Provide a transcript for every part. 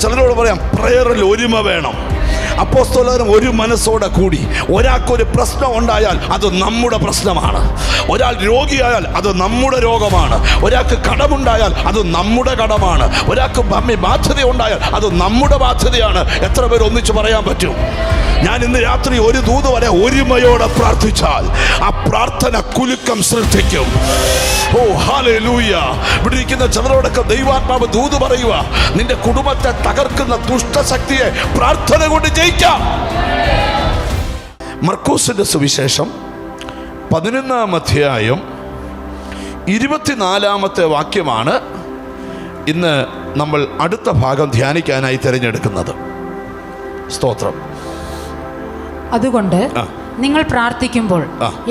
ചിലരോട് പറയാം, പ്രയറിൽ ഒരുമ വേണം. അപ്പോസ്തലരും ഒരു മനസ്സോടെ കൂടി. ഒരാൾക്കൊരു പ്രശ്നം ഉണ്ടായാൽ അത് നമ്മുടെ പ്രശ്നമാണ്. ഒരാൾ രോഗിയായാൽ അത് നമ്മുടെ രോഗമാണ്. ഒരാൾക്ക് കടമുണ്ടായാൽ അത് നമ്മുടെ കടമാണ്. ഒരാൾക്ക് ബാധ്യത ഉണ്ടായാൽ അത് നമ്മുടെ ബാധ്യതയാണ്. എത്ര പേർ ഒന്നിച്ച് പറയാൻ പറ്റും? ഞാൻ ഇന്ന് രാത്രി ഒരു ദൂത് വരെ ഒരുമയോടെ പ്രാർത്ഥിച്ചാൽ ആ പ്രാർത്ഥന കുലുക്കം സൃഷ്ടിക്കും. ഓ ഹല്ലേലൂയ! ഇവിടെ ഇരിക്കുന്ന ചിലരോടൊക്കെ ദൈവാത്മാവ് ദൂത് പറയുക, നിന്റെ കുടുംബത്തെ തകർക്കുന്ന ദുഷ്ടശക്തിയെ പ്രാർത്ഥന കൊണ്ട് ജയിക്കാം. മർക്കോസിന്റെ സുവിശേഷം 11-ാം അധ്യായം 24-ാമത്തെ വാക്യമാണ് ഇന്ന് നമ്മൾ അടുത്ത ഭാഗം ധ്യാനിക്കാനായി തിരഞ്ഞെടുക്കുന്നത്. സ്തോത്രം. അതുകൊണ്ട് നിങ്ങൾ പ്രാർത്ഥിക്കുമ്പോൾ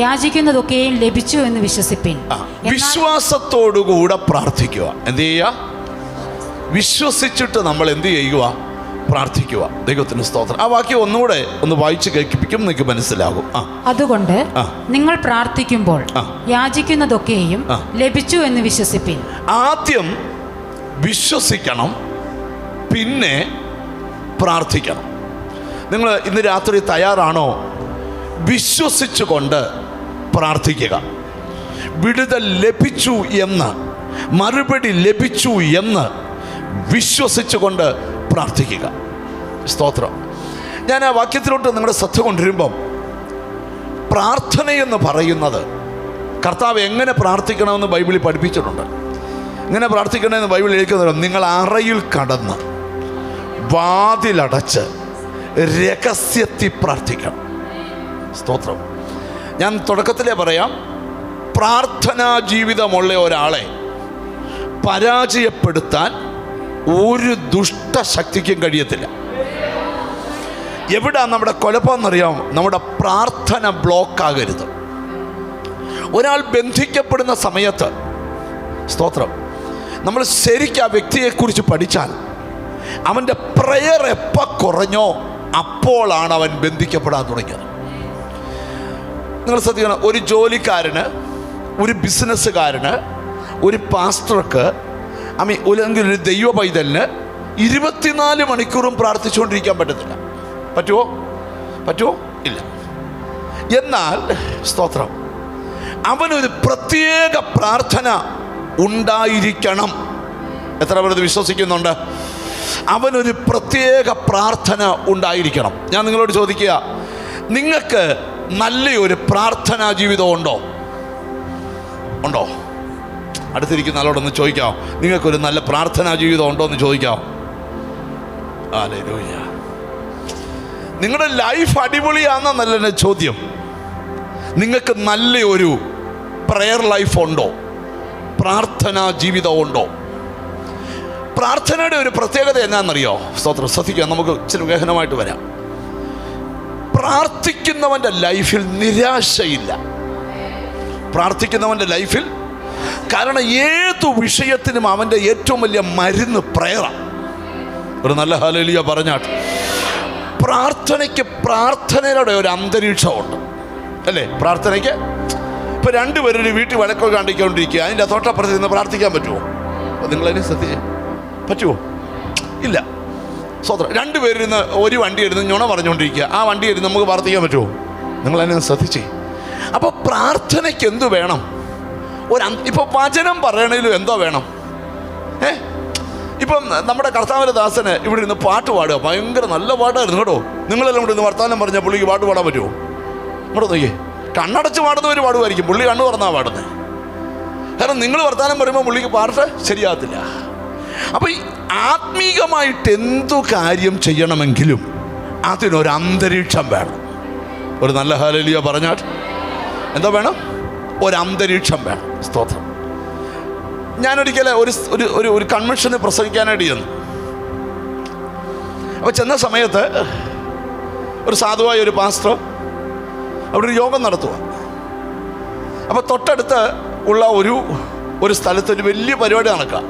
യാചിക്കുന്നതൊക്കെയും ലഭിച്ചു എന്ന് വിശ്വസിപ്പിൻ. വിശ്വാസത്തോടുകൂടെ പ്രാർത്ഥിക്കുക. എന്ത് ചെയ്യുക? വിശ്വസിച്ചിട്ട് നമ്മൾ എന്ത് ചെയ്യുക? പ്രാർത്ഥിക്കുക. ദൈവത്തിന് സ്തോത്രം. ആ വാക്യം ഒന്നുകൂടെ ഒന്ന് വായിച്ച് കേൾപ്പിക്കും, നിങ്ങൾക്ക് മനസ്സിലാകും. അതുകൊണ്ട് നിങ്ങൾ പ്രാർത്ഥിക്കുമ്പോൾ യാചിക്കുന്നതൊക്കെയും ലഭിച്ചു എന്ന് വിശ്വസിപ്പിൻ. ആദ്യം വിശ്വസിക്കണം, പിന്നെ പ്രാർത്ഥിക്കണം. നിങ്ങൾ ഇന്ന് രാത്രി തയ്യാറാണോ? വിശ്വസിച്ചുകൊണ്ട് പ്രാർത്ഥിക്കുക. വിടുതൽ ലഭിച്ചു എന്ന്, മറുപടി ലഭിച്ചു എന്ന് വിശ്വസിച്ചുകൊണ്ട് പ്രാർത്ഥിക്കുക. സ്തോത്രം. ഞാൻ ആ വാക്യത്തിലോട്ട് നിങ്ങളുടെ ശ്രദ്ധ കൊണ്ടുവരുമ്പം, പ്രാർത്ഥനയെന്ന് പറയുന്നത് കർത്താവ് എങ്ങനെ പ്രാർത്ഥിക്കണമെന്ന് ബൈബിളിൽ പഠിപ്പിച്ചിട്ടുണ്ട്. ഇങ്ങനെ പ്രാർത്ഥിക്കണമെന്ന് ബൈബിളിൽ എഴുതിക്കുന്നത്, നിങ്ങൾ അറയിൽ കടന്ന് വാതിലടച്ച് രഹസ്യത്തിൽ പ്രാർത്ഥിക്കണം. സ്തോത്രം. ഞാൻ തുടക്കത്തിലേ പറയാം, പ്രാർത്ഥനാ ജീവിതമുള്ള ഒരാളെ പരാജയപ്പെടുത്താൻ ഒരു ദുഷ്ടശക്തിക്കും കഴിയത്തില്ല. എവിടാ നമ്മുടെ കുഴപ്പമെന്നറിയാം? നമ്മുടെ പ്രാർത്ഥന ബ്ലോക്കാകരുത്. ഒരാൾ ബന്ധിക്കപ്പെടുന്ന സമയത്ത്, സ്തോത്രം, നമ്മൾ ശരിക്കും ആ വ്യക്തിയെക്കുറിച്ച് പഠിച്ചാൽ അവൻ്റെ പ്രയർ എപ്പോൾ കുറഞ്ഞോ അപ്പോഴാണ് അവൻ ബന്ധിക്കപ്പെടാൻ തുടങ്ങിയത്. നിങ്ങൾ ശ്രദ്ധിക്കണം, ഒരു ജോലിക്കാരന്, ഒരു ബിസിനസ്സുകാരന്, ഒരു പാസ്റ്റർക്ക്, അല്ലെങ്കിൽ ഒരു ദൈവ പൈതലിന് 24 മണിക്കൂറും പ്രാർത്ഥിച്ചുകൊണ്ടിരിക്കാൻ പറ്റത്തില്ല. പറ്റുമോ? ഇല്ല. എന്നാൽ സ്തോത്രം, അവനൊരു പ്രത്യേക പ്രാർത്ഥന ഉണ്ടായിരിക്കണം. എത്ര പേർ വിശ്വസിക്കുന്നുണ്ട്? അവനൊരു പ്രത്യേക പ്രാർത്ഥന ഉണ്ടായിരിക്കണം. ഞാൻ നിങ്ങളോട് ചോദിക്കുക, നിങ്ങൾക്ക് നല്ലൊരു പ്രാർത്ഥനാ ജീവിതം ഉണ്ടോ? അടുത്തിരിക്കുന്ന ആളോടൊന്ന് ചോദിക്കാം, നിങ്ങൾക്കൊരു നല്ല പ്രാർത്ഥനാ ജീവിതം ഉണ്ടോ എന്ന് ചോദിക്കാം. ഹല്ലേലൂയ! നിങ്ങളുടെ ലൈഫ് അടിപൊളിയാണെന്നല്ല ചോദ്യം. നിങ്ങൾക്ക് നല്ലൊരു പ്രയർ ലൈഫ് ഉണ്ടോ? പ്രാർത്ഥനാ ജീവിതം ഉണ്ടോ? പ്രാർത്ഥനയുടെ ഒരു പ്രത്യേകത എന്നാണെന്നറിയോ? സ്തോത്രം. ശ്രദ്ധിക്കുക, നമുക്ക് ഇച്ചിരി ഗഹനമായിട്ട് വരാം. പ്രാർത്ഥിക്കുന്നവൻ്റെ ലൈഫിൽ നിരാശയില്ല. പ്രാർത്ഥിക്കുന്നവൻ്റെ ലൈഫിൽ, കാരണം ഏതു വിഷയത്തിനും അവൻ്റെ ഏറ്റവും വലിയ മരുന്ന് പ്രയറാണ്. ഒരു നല്ല ഹല്ലേലൂയ പറഞ്ഞാട്ട്. പ്രാർത്ഥനയുടെ ഒരു അന്തരീക്ഷമുണ്ട്, അല്ലേ? പ്രാർത്ഥനയ്ക്ക് ഇപ്പോൾ രണ്ടുപേരൊരു വീട്ടിൽ വഴക്കൊക്കെ കണ്ടിക്കൊണ്ടിരിക്കുക, അതിൻ്റെ തൊട്ടപ്പുറത്ത് നിന്ന് പ്രാർത്ഥിക്കാൻ പറ്റുമോ? നിങ്ങളതിനെ ശ്രദ്ധിച്ച് പറ്റുമോ? ഇല്ല. സ്വതന്ത്രം. രണ്ടുപേരിരുന്ന് ഒരു വണ്ടി ഇരുന്ന് നുണ പറഞ്ഞുകൊണ്ടിരിക്കുക, ആ വണ്ടി ഇരുന്ന് നമുക്ക് പ്രാർത്ഥിക്കാൻ പറ്റുമോ? നിങ്ങളതിനെ ശ്രദ്ധിച്ചേ. അപ്പോൾ പ്രാർത്ഥനയ്ക്ക് എന്തു വേണം? ഇപ്പോൾ വചനം പറയണേലും എന്തോ വേണം? ഇപ്പം നമ്മുടെ കർത്താവിൻ്റെ ദാസന് ഇവിടെ ഇരുന്ന് പാട്ട് പാടുക, ഭയങ്കര നല്ല പാട്ടായിരുന്നു കേട്ടോ. നിങ്ങളെല്ലാം കൂടെ ഇന്ന് വർത്താനം പറഞ്ഞാൽ പുള്ളിക്ക് പാട്ട് പാടാൻ പറ്റുമോ? ഇങ്ങോട്ട് നോക്കിയേ. കണ്ണടച്ച് പാടുന്നവർ പാടുമായിരിക്കും, പുള്ളി കണ്ണു തുറന്നാണ് പാടുന്നത്. കാരണം നിങ്ങൾ വർത്താനം പറയുമ്പോൾ പുള്ളിക്ക് പാട്ട് ശരിയാകത്തില്ല. അപ്പോൾ ഈ ആത്മീകമായിട്ട് എന്തു കാര്യം ചെയ്യണമെങ്കിലും അതിനൊരു അന്തരീക്ഷം വേണം. ഒരു നല്ല ഹല്ലേലൂയ പറഞ്ഞാൽ എന്താ വേണം? ഒരു അന്തരീക്ഷം വേണം. സ്തോത്രം. ഞാനൊരിക്കലും ഒരു കൺവെൻഷന് പ്രസംഗിക്കാനായിട്ട് ചെന്നു. അപ്പോൾ ചെന്ന സമയത്ത് ഒരു സാധുവായ ഒരു പാസ്റ്റർ അവിടെ ഒരു യോഗം നടത്തുക. അപ്പോൾ തൊട്ടടുത്ത് ഉള്ള ഒരു സ്ഥലത്ത് ഒരു വലിയ പരിപാടി നടക്കുക.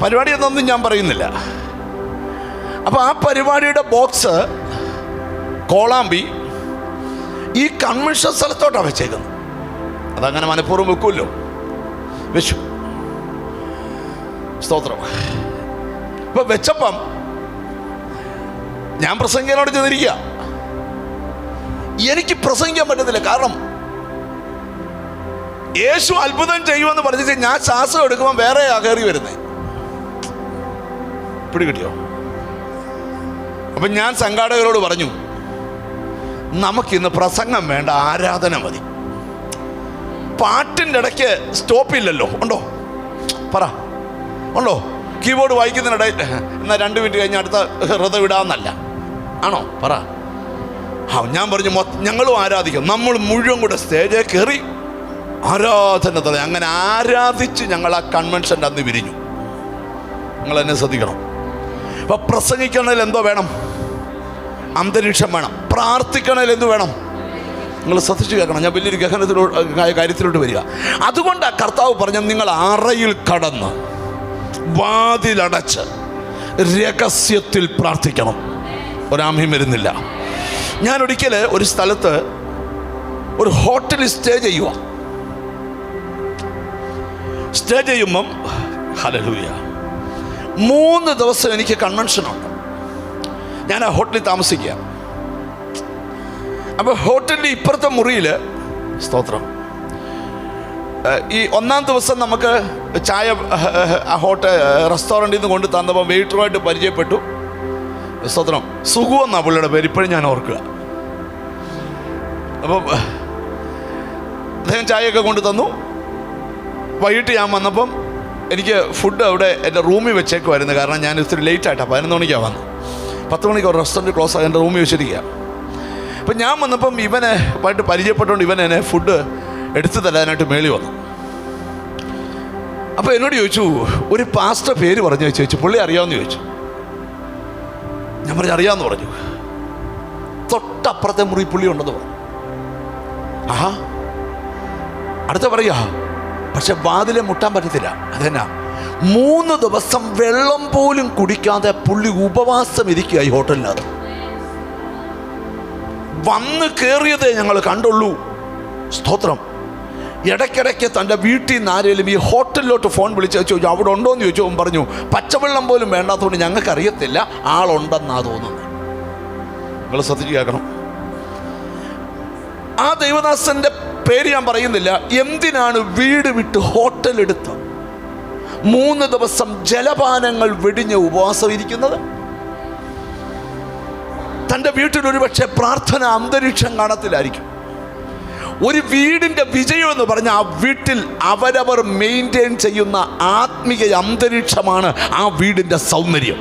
പരിപാടി എന്നൊന്നും ഞാൻ പറയുന്നില്ല. അപ്പോൾ ആ പരിപാടിയുടെ ബോക്സ് കോളാമ്പി ഈ കൺവെൻഷൻ സ്ഥലത്തോട്ടാണ് വെച്ചേക്കുന്നത്. അതങ്ങനെ മനഃപൂർവ്വം വെക്കുമല്ലോ, വെച്ചു. സ്തോത്രം. ഇപ്പൊ വെച്ചപ്പം ഞാൻ പ്രസംഗിക്കാനോട് ചെന്നിരിക്കുക. എനിക്ക് പ്രസംഗിക്കാൻ പറ്റത്തില്ല. കാരണം യേശു അത്ഭുതം ചെയ്യുമെന്ന് പറഞ്ഞിട്ട് ഞാൻ ശ്വാസം എടുക്കുമ്പോൾ വേറെ കയറി വരുന്നേ. പിടികിട്ടിയോ? അപ്പം ഞാൻ സംഘാടകരോട് പറഞ്ഞു, നമുക്കിന്ന് പ്രസംഗം വേണ്ട, ആരാധന മതി. പാട്ടിൻ്റെ ഇടയ്ക്ക് സ്റ്റോപ്പില്ലല്ലോ. ഉണ്ടോ? പറ, ഉണ്ടോ? കീബോർഡ് വായിക്കുന്നതിനിടയിൽ എന്നാൽ 2 മിനിറ്റ് കഴിഞ്ഞ് അടുത്ത ഹൃദയം ഇടാമെന്നല്ല, ആണോ? പറ. ഞാൻ പറഞ്ഞു, ഞങ്ങളും ആരാധിക്കും. നമ്മൾ മുഴുവൻ കൂടെ സ്റ്റേജിൽ കയറി ആരാധന തുടങ്ങി. അങ്ങനെ ആരാധിച്ച് ഞങ്ങൾ ആ കൺവെൻഷൻ്റെ അന്ന് വിരിഞ്ഞു. നിങ്ങൾ എന്നെ ശ്രദ്ധിക്കണം. അപ്പം പ്രസംഗിക്കണതിൽ എന്തോ വേണം? അന്തരീക്ഷം വേണം. പ്രാർത്ഥിക്കണതിൽ എന്ത് വേണം? നിങ്ങൾ ശ്രദ്ധിച്ചു കേൾക്കണം. ഞാൻ വലിയൊരു കാര്യത്തിലോട്ട് വരിക. അതുകൊണ്ടാണ് കർത്താവ് പറഞ്ഞ, നിങ്ങൾ അറയിൽ കടന്ന് വാതിലടച്ച് രഹസ്യത്തിൽ പ്രാർത്ഥിക്കണം. ഒരാമയും വരുന്നില്ല. ഞാൻ ഒരിക്കൽ ഒരു സ്ഥലത്ത് ഒരു ഹോട്ടലിൽ സ്റ്റേ ചെയ്യുമ്പം ഹല്ലേലൂയ 3 ദിവസം എനിക്ക് കൺവെൻഷനുണ്ട്. ഞാൻ ആ ഹോട്ടലിൽ താമസിക്കുക. അപ്പോൾ ഹോട്ടലിൻ്റെ ഇപ്പുറത്തെ മുറിയിൽ, സ്തോത്രം, ഈ 1-ാം ദിവസം നമുക്ക് ചായ ആ റെസ്റ്റോറൻറ്റിൽ നിന്ന് കൊണ്ട് തന്നപ്പോൾ വെയിറ്ററുമായിട്ട് പരിചയപ്പെട്ടു. സ്തോത്രം, സുഖു എന്നാണ് പുള്ളിയുടെ പേര്, ഇപ്പോഴും ഞാൻ ഓർക്കുക. അപ്പം അദ്ദേഹം ചായയൊക്കെ കൊണ്ട് തന്നു. വൈകിട്ട് ഞാൻ വന്നപ്പം എനിക്ക് ഫുഡ് അവിടെ എൻ്റെ റൂമിൽ വെച്ചേക്കുമായിരുന്നു. കാരണം ഞാൻ ഇത്തിരി ലേറ്റായിട്ടാണ്, 11 മണിക്കാണ് വന്നത്. 10 മണിക്ക് ഒരു റെസ്റ്റോറൻറ്റ് ക്ലോസ് ആയി എൻ്റെ റൂമിൽ വെച്ചിരിക്കുക. അപ്പം ഞാൻ വന്നപ്പം ഇവനായിട്ട് പരിചയപ്പെട്ടുകൊണ്ട് ഇവൻ എന്നെ ഫുഡ് എടുത്തു തരാനായിട്ട് മേളി വന്നു. അപ്പോൾ എന്നോട് ചോദിച്ചു, ഒരു പാസ്റ്റർ പേര് പറഞ്ഞു ചോദിച്ചു, പുള്ളി അറിയാമെന്ന് ചോദിച്ചു. ഞാൻ പറഞ്ഞു അറിയാമെന്ന് പറഞ്ഞു. തൊട്ടപ്പുറത്തെ മുറി പുള്ളി ഉണ്ടെന്ന് പറഞ്ഞു. ആഹാ, അടുത്ത പറയാ, പക്ഷെ വാതിലെ മുട്ടാൻ പറ്റത്തില്ല. അതെന്നാ? 3 ദിവസം വെള്ളം പോലും കുടിക്കാതെ പുള്ളി ഉപവാസം ഇരിക്കുക ഈ ഹോട്ടലിനകത്ത്. വന്ന് കയറിയതേ ഞങ്ങൾ കണ്ടുള്ളൂ. സ്തോത്രം. ഇടയ്ക്കിടയ്ക്ക് തൻ്റെ വീട്ടിൽ നിന്ന് ആരെങ്കിലും ഈ ഹോട്ടലിലോട്ട് ഫോൺ വിളിച്ച് ചോദിച്ചു, അവിടെ ഉണ്ടോയെന്ന് ചോദിച്ചു. അവൻ പറഞ്ഞു, പച്ചവെള്ളം പോലും വേണ്ടാത്തതുകൊണ്ട് ഞങ്ങൾക്കറിയത്തില്ല, ആളുണ്ടെന്നാണ് തോന്നുന്നത്. നിങ്ങൾ ശ്രദ്ധിച്ച് കേൾക്കണം. ആ ദൈവദാസന്റെ പേര് ഞാൻ പറയുന്നില്ല. എന്തിനാണ് വീട് വിട്ട് ഹോട്ടലെടുത്ത് 3 ദിവസം ജലപാനങ്ങൾ വെടിഞ്ഞ് ഉപവാസം ഇരിക്കുന്നത്? തൻ്റെ വീട്ടിൽ ഒരുപക്ഷെ പ്രാർത്ഥന അന്തരീക്ഷം കാണത്തില്ലായിരിക്കും. ഒരു വീടിൻ്റെ വിജയം എന്ന് പറഞ്ഞാൽ ആ വീട്ടിൽ അവരവർ മെയിൻറ്റെയിൻ ചെയ്യുന്ന ആത്മീയ അന്തരീക്ഷമാണ് ആ വീടിൻ്റെ സൗന്ദര്യം.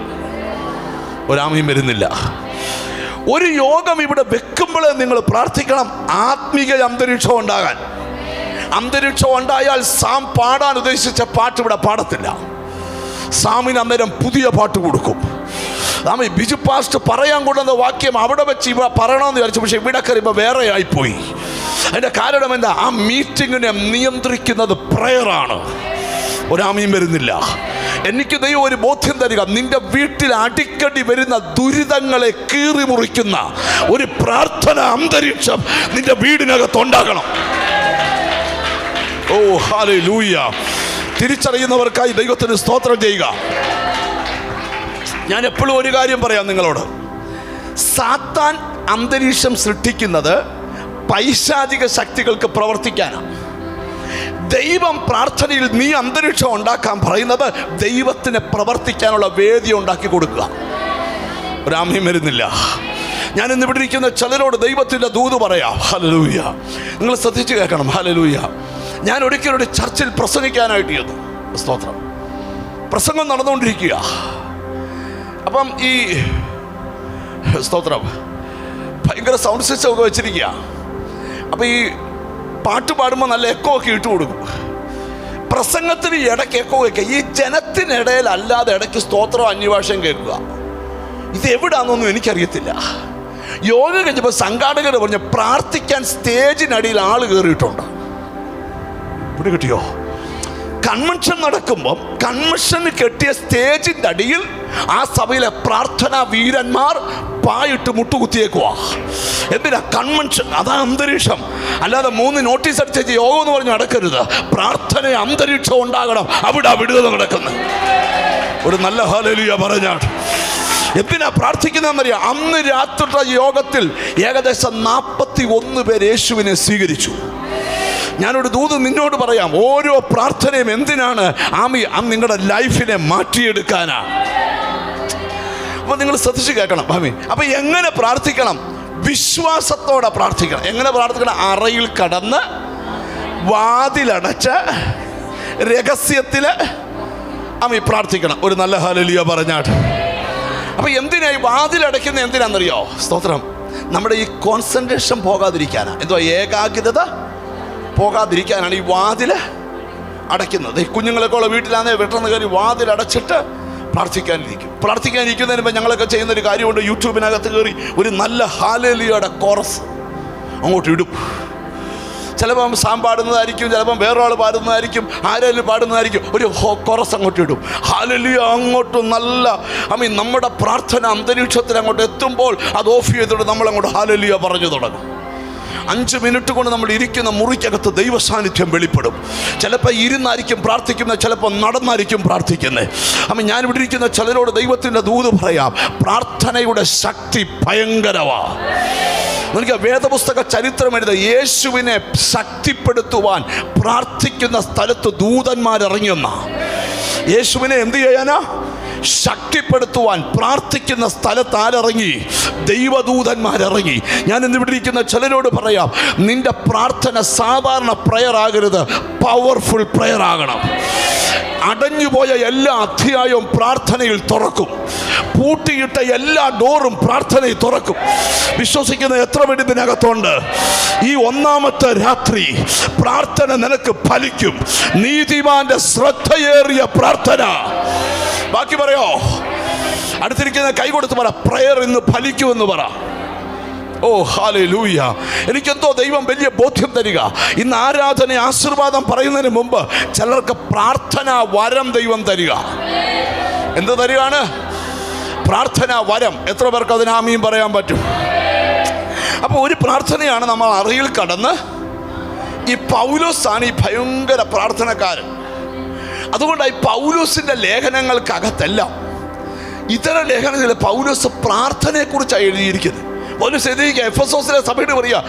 ഒരാമയും വരുന്നില്ല. ഒരു യോഗം ഇവിടെ വെക്കുമ്പോഴേ നിങ്ങൾ പ്രാർത്ഥിക്കണം ആത്മീയ അന്തരീക്ഷം ഉണ്ടാകാൻ. അന്തരീക്ഷം ഉണ്ടായാൽ സാം പാടാൻ ഉദ്ദേശിച്ച പാട്ട് ഇവിടെ പാടത്തില്ല. സാമിന് അന്നേരം പുതിയ പാട്ട് കൊടുക്കും. ബിജു പാസ്റ്റ് പറയാൻ കൊണ്ടുവന്ന വാക്യം അവിടെ വെച്ച് ഇവ പറയണമെന്ന് വിചാരിച്ചു, പക്ഷെ ഇവിടെ കയറിയപ്പോൾ വേറെ ആയിപ്പോയി. അതിൻ്റെ കാരണം എന്താ? ആ മീറ്റിങ്ങിനെ നിയന്ത്രിക്കുന്നത് പ്രയറാണ്. ഒരാമയും വരുന്നില്ല. എനിക്ക് ദൈവം ഒരു ബോധ്യം തരിക, നിന്റെ വീട്ടിൽ അടിക്കടി വരുന്ന ദുരിതങ്ങളെ കീറി മുറിക്കുന്ന ഒരു പ്രാർത്ഥന അന്തരീക്ഷം നിന്റെ വീടിനകത്ത് ഉണ്ടാകണം. ഓ ഹല്ലേലൂയ. തിരിച്ചറിയുന്നവർക്കായി ദൈവത്തിന് സ്തോത്രം ചെയ്യുക. ഞാൻ എപ്പോഴും ഒരു കാര്യം പറയാം നിങ്ങളോട്. സാത്താൻ അന്തരീക്ഷം സൃഷ്ടിക്കുന്നത് പൈശാചിക ശക്തികൾക്ക് പ്രവർത്തിക്കാനാണ്. ദൈവം പ്രാർത്ഥനയിൽ നീ അന്തരീക്ഷം ഉണ്ടാക്കാൻ പറയുന്നത് ദൈവത്തിന് പ്രവർത്തിക്കാനുള്ള വേദി ഉണ്ടാക്കി കൊടുക്കുക. ഒരാമയും വരുന്നില്ല. ഞാൻ ഇന്ന് ഇവിടെ ഇരിക്കുന്ന ചിലരോട് ദൈവത്തിൻ്റെ ദൂത് പറയാം. ഹല്ലേലൂയ. നിങ്ങൾ ശ്രദ്ധിച്ച് കേൾക്കണം. ഹല്ലേലൂയ. ഞാൻ ഒരിക്കലൊരു ചർച്ചിൽ പ്രസംഗിക്കാനായിട്ട് ചെന്നു. സ്തോത്രം. പ്രസംഗം നടന്നുകൊണ്ടിരിക്കുക. അപ്പം ഈ സ്തോത്രം ഭയങ്കര സൗണ്ട് സിസ്റ്റം ഒക്കെ വെച്ചിരിക്കുക. അപ്പം ഈ പാട്ട് പാടുമ്പോൾ നല്ല എക്കോ ഒക്കെ ഇട്ട് കൊടുക്കും. പ്രസംഗത്തിന് ഇടയ്ക്ക് എക്കോ വയ്ക്കുക. ഈ ജനത്തിനിടയിൽ അല്ലാതെ ഇടയ്ക്ക് സ്തോത്രം അന്യഭാഷയും കേൾക്കുക. ഇത് എവിടാന്നൊന്നും എനിക്കറിയത്തില്ല. യോഗ കഴിഞ്ഞപ്പോൾ സംഘാടകർ പറഞ്ഞ് പ്രാർത്ഥിക്കാൻ സ്റ്റേജിനടിയിൽ ആൾ കയറിയിട്ടുണ്ട്. ഇവിടെ കിട്ടിയോ? കൺവെൻഷൻ നടക്കുമ്പം കൺവെൻഷന് കെട്ടിയ സ്റ്റേജിൻ്റെ അടിയിൽ ആ സഭയിലെ പ്രാർത്ഥനാ വീരന്മാർ പായിട്ട് മുട്ടുകുത്തിയേക്കുവാ. എന്തിനാ? കൺവെൻഷൻ. അതാ അന്തരീക്ഷം. അല്ലാതെ 3 നോട്ടീസ് അടിച്ച യോഗം എന്ന് പറഞ്ഞ് നടക്കരുത്. പ്രാർത്ഥന അന്തരീക്ഷം ഉണ്ടാകണം. അവിടെ വിടുതൽ നടക്കുന്നത്. ഒരു നല്ല ഹല്ലേലൂയ പറഞ്ഞാൽ. എന്തിനാ പ്രാർത്ഥിക്കുന്നതെന്നറിയാം? അന്ന് രാത്രിയുടെ യോഗത്തിൽ ഏകദേശം 41 പേര് യേശുവിനെ സ്വീകരിച്ചു. ഞാനൊരു ദൂത് നിന്നോട് പറയാം. ഓരോ പ്രാർത്ഥനയും എന്തിനാണ്? നിങ്ങളുടെ ലൈഫിനെ മാറ്റിയെടുക്കാനാണ്. അപ്പൊ നിങ്ങൾ ശ്രദ്ധിച്ച് കേൾക്കണം ഭാമി. അപ്പൊ എങ്ങനെ പ്രാർത്ഥിക്കണം? വിശ്വാസത്തോടെ പ്രാർത്ഥിക്കണം. എങ്ങനെ പ്രാർത്ഥിക്കണം? അറയിൽ കടന്ന് വാതിലടച്ച് രഹസ്യത്തില് പ്രാർത്ഥിക്കണം. ഒരു നല്ല ഹല്ലേലൂയ പറഞ്ഞാട്ട്. അപ്പൊ എന്തിനായി വാതിലടയ്ക്കുന്നത്? എന്തിനാണെന്നറിയോ? സ്തോത്രം. നമ്മുടെ ഈ കോൺസെൻട്രേഷൻ പോകാതിരിക്കാനാ. എന്തോ ഏകാഗ്രത പോകാതിരിക്കാനാണ് ഈ വാതില് അടയ്ക്കുന്നത്. ഈ കുഞ്ഞുങ്ങളൊക്കെ ഉള്ള വീട്ടിലാണെ പെട്ടെന്ന് കയറി വാതിലടച്ചിട്ട് പ്രാർത്ഥിക്കാനിരിക്കുന്നതിന് മുമ്പ് ഞങ്ങളൊക്കെ ചെയ്യുന്നൊരു കാര്യമുണ്ട്. യൂട്യൂബിനകത്ത് കയറി ഒരു നല്ല ഹല്ലേലൂയയുടെ കോറസ് അങ്ങോട്ട് ഇടും. ചിലപ്പം സാം പാടുന്നതായിരിക്കും, ചിലപ്പം വേറൊരാൾ പാടുന്നതായിരിക്കും, ആരെങ്കിലും പാടുന്നതായിരിക്കും. ഒരു കോറസ് അങ്ങോട്ട് ഇടും. ഹല്ലേലൂയ അങ്ങോട്ട് നല്ല നമ്മുടെ പ്രാർത്ഥന അന്തരീക്ഷത്തിൽ അങ്ങോട്ട് എത്തുമ്പോൾ അത് ഓഫ് ചെയ്തിട്ട് നമ്മളങ്ങോട്ട് ഹല്ലേലൂയ പറഞ്ഞു തുടങ്ങും. 5 മിനിറ്റ് കൊണ്ട് നമ്മൾ ഇരിക്കുന്ന മുറിക്കകത്ത് ദൈവ സാന്നിധ്യം വെളിപ്പെടും. ചിലപ്പോൾ ഇരുന്നായിരിക്കും പ്രാർത്ഥിക്കുന്നത്, ചിലപ്പോൾ നടന്നായിരിക്കും പ്രാർത്ഥിക്കുന്നത്. ഞാനിവിടെ ഇരിക്കുന്ന ചിലരോട് ദൈവത്തിൻ്റെ ദൂത് പറയാം. പ്രാർത്ഥനയുടെ ശക്തി ഭയങ്കരവാ. എനിക്ക് വേദപുസ്തക ചരിത്രം എഴുത യേശുവിനെ ശക്തിപ്പെടുത്തുവാൻ പ്രാർത്ഥിക്കുന്ന സ്ഥലത്ത് ദൂതന്മാരിറങ്ങിയെന്ന. യേശുവിനെ എന്ത് ചെയ്യാനാ? ശക്തിപ്പെടുത്തുവാൻ പ്രാർത്ഥിക്കുന്ന സ്ഥലത്ത് ആരിറങ്ങി? ദൈവദൂതന്മാരിറങ്ങി. ഞാൻ ഇന്നിവിടെ ഇരിക്കുന്ന ചിലരോട് പറയാം, നിന്റെ പ്രാർത്ഥന സാധാരണ പ്രയർ ആകരുത്, പവർഫുൾ പ്രയർ ആകണം. അടഞ്ഞുപോയ എല്ലാ അധ്യായവും പ്രാർത്ഥനയിൽ തുറക്കും. പൂട്ടിയിട്ട എല്ലാ ഡോറും പ്രാർത്ഥനയിൽ തുറക്കും. വിശ്വസിക്കുന്ന എത്ര പേര് ഇതിനകത്തുണ്ട്? ഈ 1-ാമത്തെ രാത്രി പ്രാർത്ഥന നിനക്ക് ഫലിക്കും. നീതിമാന്റെ ശ്രദ്ധയേറിയ പ്രാർത്ഥന. ബാക്കി പറയോ? അടുത്തിരിക്കുന്ന കൈ കൊടുത്ത് പറ, പ്രയർ ഇന്ന് ഫലിക്കുമെന്ന് പറ. ഓ ഹല്ലേലൂയ. എനിക്കെന്തോ ദൈവം വലിയ ബോധ്യം തരിക. ഇന്ന് ആരാധന ആശീർവാദം പറയുന്നതിന് മുമ്പ് ചിലർക്ക് പ്രാർത്ഥന വരം ദൈവം തരിക. എന്ത് തരികയാണ്? പ്രാർത്ഥന വരം. എത്ര പേർക്ക് അതിന് ആമീൻ പറയാൻ പറ്റും? അപ്പോൾ ഒരു പ്രാർത്ഥനയാണ് നമ്മൾ അറയിൽ കടന്ന്. ഈ പൗലോസാണ് ഈ ഭയങ്കര പ്രാർത്ഥനക്കാരൻ. അതുകൊണ്ടായി പൗലോസിൻ്റെ ലേഖനങ്ങൾക്കകത്തെല്ലാം ഇതര ലേഖനങ്ങളിൽ പൗലോസ് പ്രാർത്ഥനയെക്കുറിച്ചാണ് എഴുതിയിരിക്കുന്നത്. പൗലോസ് എഴുതിയിരിക്കുക എഫെസോസിലെ സഭയോട് പറയുക,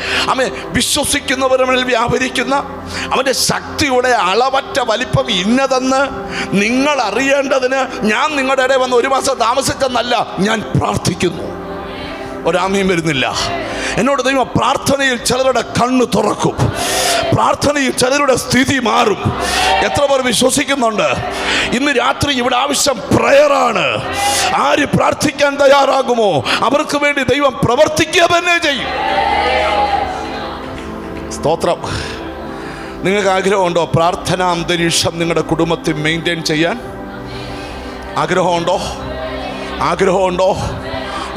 വിശ്വസിക്കുന്നവരിൽ വ്യാപരിക്കുന്ന അവൻ്റെ ശക്തിയുടെ അളവറ്റ വലിപ്പം ഇന്നതെന്ന് നിങ്ങൾ അറിയേണ്ടതിന് ഞാൻ നിങ്ങളുടെ ഇടയിൽ വന്ന് 1 മാസം താമസിച്ചെന്നല്ല, ഞാൻ പ്രാർത്ഥിക്കുന്നു. ഒരാമീൻ വരുന്നില്ല. എന്നോട് ദൈവം പ്രാർത്ഥനയിൽ ചിലരുടെ കണ്ണ് തുറക്കും. പ്രാർത്ഥനയിൽ ചിലരുടെ സ്ഥിതി മാറും. എത്ര പേർ വിശ്വസിക്കുന്നുണ്ട്? ഇന്ന് രാത്രി ഇവിടെ ആവശ്യം പ്രയറാണ്. ആര് പ്രാർത്ഥിക്കാൻ തയ്യാറാകുമോ അവർക്ക് വേണ്ടി ദൈവം പ്രവർത്തിക്കുക തന്നെ ചെയ്യും. സ്തോത്രം. നിങ്ങൾക്ക് ആഗ്രഹമുണ്ടോ പ്രാർത്ഥന അന്തരീക്ഷം നിങ്ങളുടെ കുടുംബത്തിൽ മെയിൻറ്റെയിൻ ചെയ്യാൻ? ആഗ്രഹമുണ്ടോ?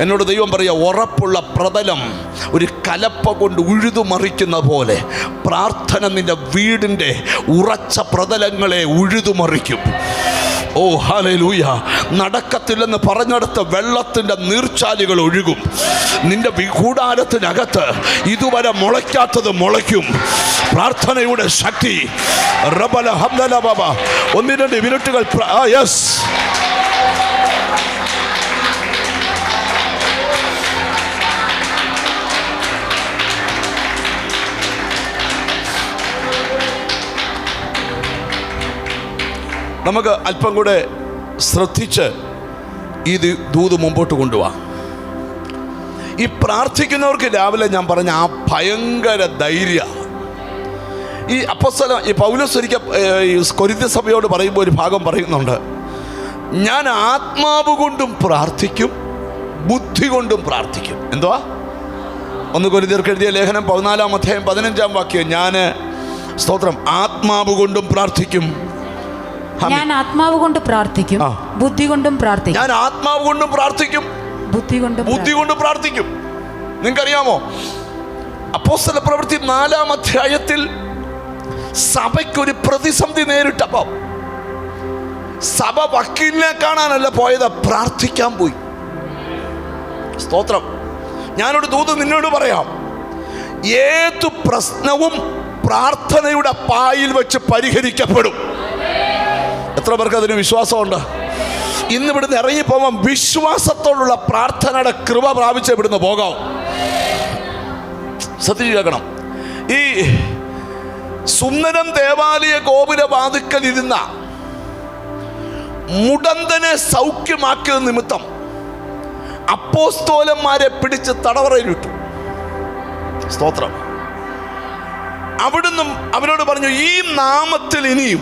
എന്നോട് ദൈവം പറയുക, ഉറപ്പുള്ള പ്രതലം ഒരു കലപ്പ കൊണ്ട് ഉഴുതുമറിക്കുന്ന പോലെ പ്രാർത്ഥന നിന്റെ വീടിൻ്റെ ഉറച്ച പ്രതലങ്ങളെ ഉഴുതുമറിക്കും. ഓ ഹല്ലേലൂയ. നടക്കത്തില്ലെന്ന് പറഞ്ഞെടുത്ത് വെള്ളത്തിൻ്റെ നീർച്ചാലുകൾ ഒഴുകും. നിന്റെ കൂടാരത്തിനകത്ത് ഇതുവരെ മുളയ്ക്കാത്തത് മുളയ്ക്കും. പ്രാർത്ഥനയുടെ ശക്തി. റബല ഹബ്ദല ബാബ. 1-2 മിനിറ്റുകൾ. യെസ്. നമുക്ക് അല്പം കൂടെ ശ്രദ്ധിച്ച് ഈ ദൂത് മുമ്പോട്ട് കൊണ്ടുപോവാം. ഈ പ്രാർത്ഥിക്കുന്നവർക്ക് രാവിലെ ഞാൻ പറഞ്ഞ ആ ഭയങ്കര ധൈര്യ. ഈ അപ്പോസ്തലൻ ഈ പൗലോസ് ഒരിക്കൽ കൊരിന്ത്യ സഭയോട് പറയുമ്പോൾ ഒരു ഭാഗം പറയുന്നുണ്ട്, ഞാൻ ആത്മാവ് കൊണ്ടും പ്രാർത്ഥിക്കും, ബുദ്ധി കൊണ്ടും പ്രാർത്ഥിക്കും. എന്തുവാ? 1 കൊരിന്ത്യർക്ക് എഴുതിയ ലേഖനം 14-ാം അധ്യായം 15-ാം വാക്യം. ഞാൻ സ്തോത്രം ആത്മാവ് കൊണ്ടും പ്രാർത്ഥിക്കും. ഞാൻ ആത്മാവ് കൊണ്ട് പ്രാർത്ഥിക്കും, ബുദ്ധി കൊണ്ടും പ്രാർത്ഥിക്കും. ഞാൻ ആത്മാവ് കൊണ്ടും പ്രാർത്ഥിക്കും, ബുദ്ധി കൊണ്ടും പ്രാർത്ഥിക്കും. നിങ്ങൾക്കറിയാമോ, അപ്പോസ്തല പ്രവൃത്തി 4-ാം അധ്യായത്തിൽ സഭയ്ക്കൊരു പ്രതിസന്ധി നേരിട്ടപ്പോൾ സഭ വക്കീലിനെ കാണാനല്ല പോയത്, പ്രാർത്ഥിക്കാൻ പോയി. സ്തോത്രം. ഞാനൊരു ദൂത് നിന്നോട് പറയാം, ഏതു പ്രശ്നവും പ്രാർത്ഥനയുടെ പായിൽ വെച്ച് പരിഹരിക്കപ്പെടും. എത്ര പേർക്ക് അതിന് വിശ്വാസമുണ്ട്? ഇന്ന് ഇവിടുന്ന് ഇറങ്ങിപ്പോകാൻ വിശ്വാസത്തോടുള്ള പ്രാർത്ഥനയുടെ കൃപ പ്രാപിച്ച് ഇവിടുന്ന് പോകാം. ശ്രദ്ധിച്ചു കേൾക്കണം. ഈ സുന്ദരം ദേവാലയ ഗോപുര വാതിക്കൽ ഇരുന്ന മുടന്തനെ സൗഖ്യമാക്കിയത് നിമിത്തം അപ്പോസ്തോലന്മാരെ പിടിച്ച് തടവറയിലിട്ടു. സ്തോത്രം. അവിടുന്ന് അവരോട് പറഞ്ഞു, ഈ നാമത്തിൽ ഇനിയും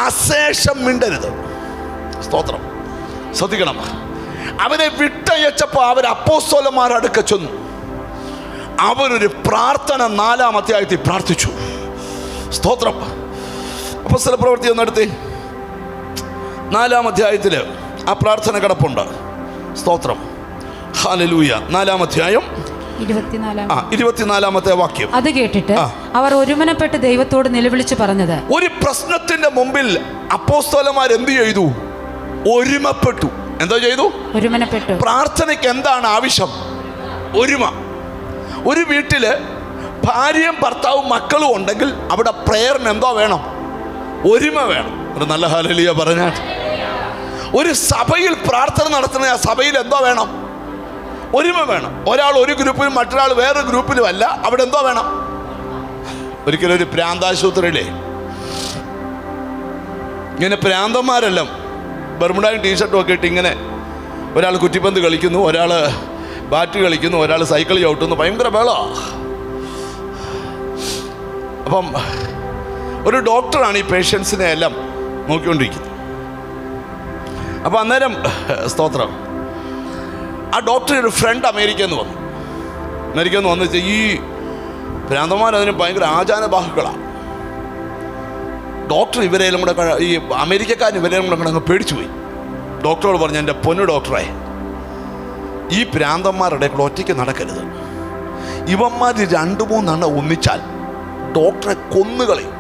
അശേഷം മിണ്ടരുത്. സ്തോത്രം. ശ്രദ്ധിക്കണം. അവരെ വിട്ടയച്ചപ്പോൾ അവർ അപ്പോസ്തലന്മാരുടെ അടുക്ക ചെന്നു. അവരൊരു പ്രാർത്ഥന 4-ാം അധ്യായത്തിൽ പ്രാർത്ഥിച്ചു. സ്തോത്രം. അപ്പോസ്തല പ്രവൃത്തി ഒന്നെടുത്ത് 4-ാം അധ്യായത്തിൽ ആ പ്രാർത്ഥന കിടപ്പുണ്ട്. സ്തോത്രം. ഹല്ലേലൂയ. 4-ാം അധ്യായം 24-ാമത്തെ വാക്യം. അത് കേട്ടിട്ട് അവർ ഒരുമനപ്പെട്ട് ദൈവത്തോട് നിലവിളിച്ച് പറഞ്ഞത്, ഒരു പ്രശ്നത്തിന്റെ മുമ്പിൽ അപ്പോസ്തലന്മാർ എന്ത് ചെയ്തു? ഒരുമപ്പെട്ടു. എന്തോ ചെയ്തു? ഒരുമനപ്പെട്ടു. പ്രാർത്ഥനയ്ക്ക് എന്താണ് ആവശ്യം? ഒരുമ. ഒരു വീട്ടില് ഭാര്യയും ഭർത്താവും മക്കളും ഉണ്ടെങ്കിൽ അവിടെ പ്രേയറിന് എന്തോ വേണം? ഒരുമ വേണം. ഒരു നല്ല ഹല്ലേലൂയ പറഞ്ഞാൽ. ഒരു സഭയിൽ പ്രാർത്ഥന നടത്തുന്ന ആ സഭയിൽ എന്തോ വേണം? ഒരുമ വേണം. ഒരാൾ ഒരു ഗ്രൂപ്പിലും മറ്റൊരാൾ വേറെ ഗ്രൂപ്പിലും അല്ല. അവിടെ എന്തോ വേണം? ഒരിക്കലും ഒരു പ്രാന്താശുപത്രിയിലെ ഇങ്ങനെ പ്രാന്തന്മാരെല്ലാം ബർമുഡയും ടീഷർട്ടും ഒക്കെ ഇട്ട് ഇങ്ങനെ, ഒരാൾ കുറ്റിപ്പന്ത് കളിക്കുന്നു, ഒരാൾ ബാറ്റ് കളിക്കുന്നു, ഒരാൾ സൈക്കിൾ ചവിട്ടുന്നു, ഭയങ്കര ബഹളമാണ്. അപ്പം ഒരു ഡോക്ടറാണ് ഈ പേഷ്യൻസിനെ എല്ലാം നോക്കിക്കൊണ്ടിരിക്കുന്നത്. അപ്പം അന്നേരം സ്തോത്രം, ആ ഡോക്ടർ ഒരു ഫ്രണ്ട് അമേരിക്കയിൽ നിന്ന് വന്നു വെച്ചാൽ ഈ ഭ്രാന്തന്മാരതിന് ഭയങ്കര ആചാരബാഹുക്കളാണ്. ഡോക്ടർ ഇവരെല്ലാം കൂടെ, ഈ അമേരിക്കക്കാരൻ ഇവരെല്ലാം കൂടെ അങ്ങ് പേടിച്ചു പോയി. ഡോക്ടറോട് പറഞ്ഞു, എൻ്റെ പൊന്നു ഡോക്ടറെ, ഈ ഭ്രാന്തന്മാരുടെ കൂടെ ഒറ്റയ്ക്ക് നടക്കരുത്. ഇവന്മാർ 2-3 ഒന്നിച്ചാൽ ഡോക്ടറെ കൊന്നുകളയും.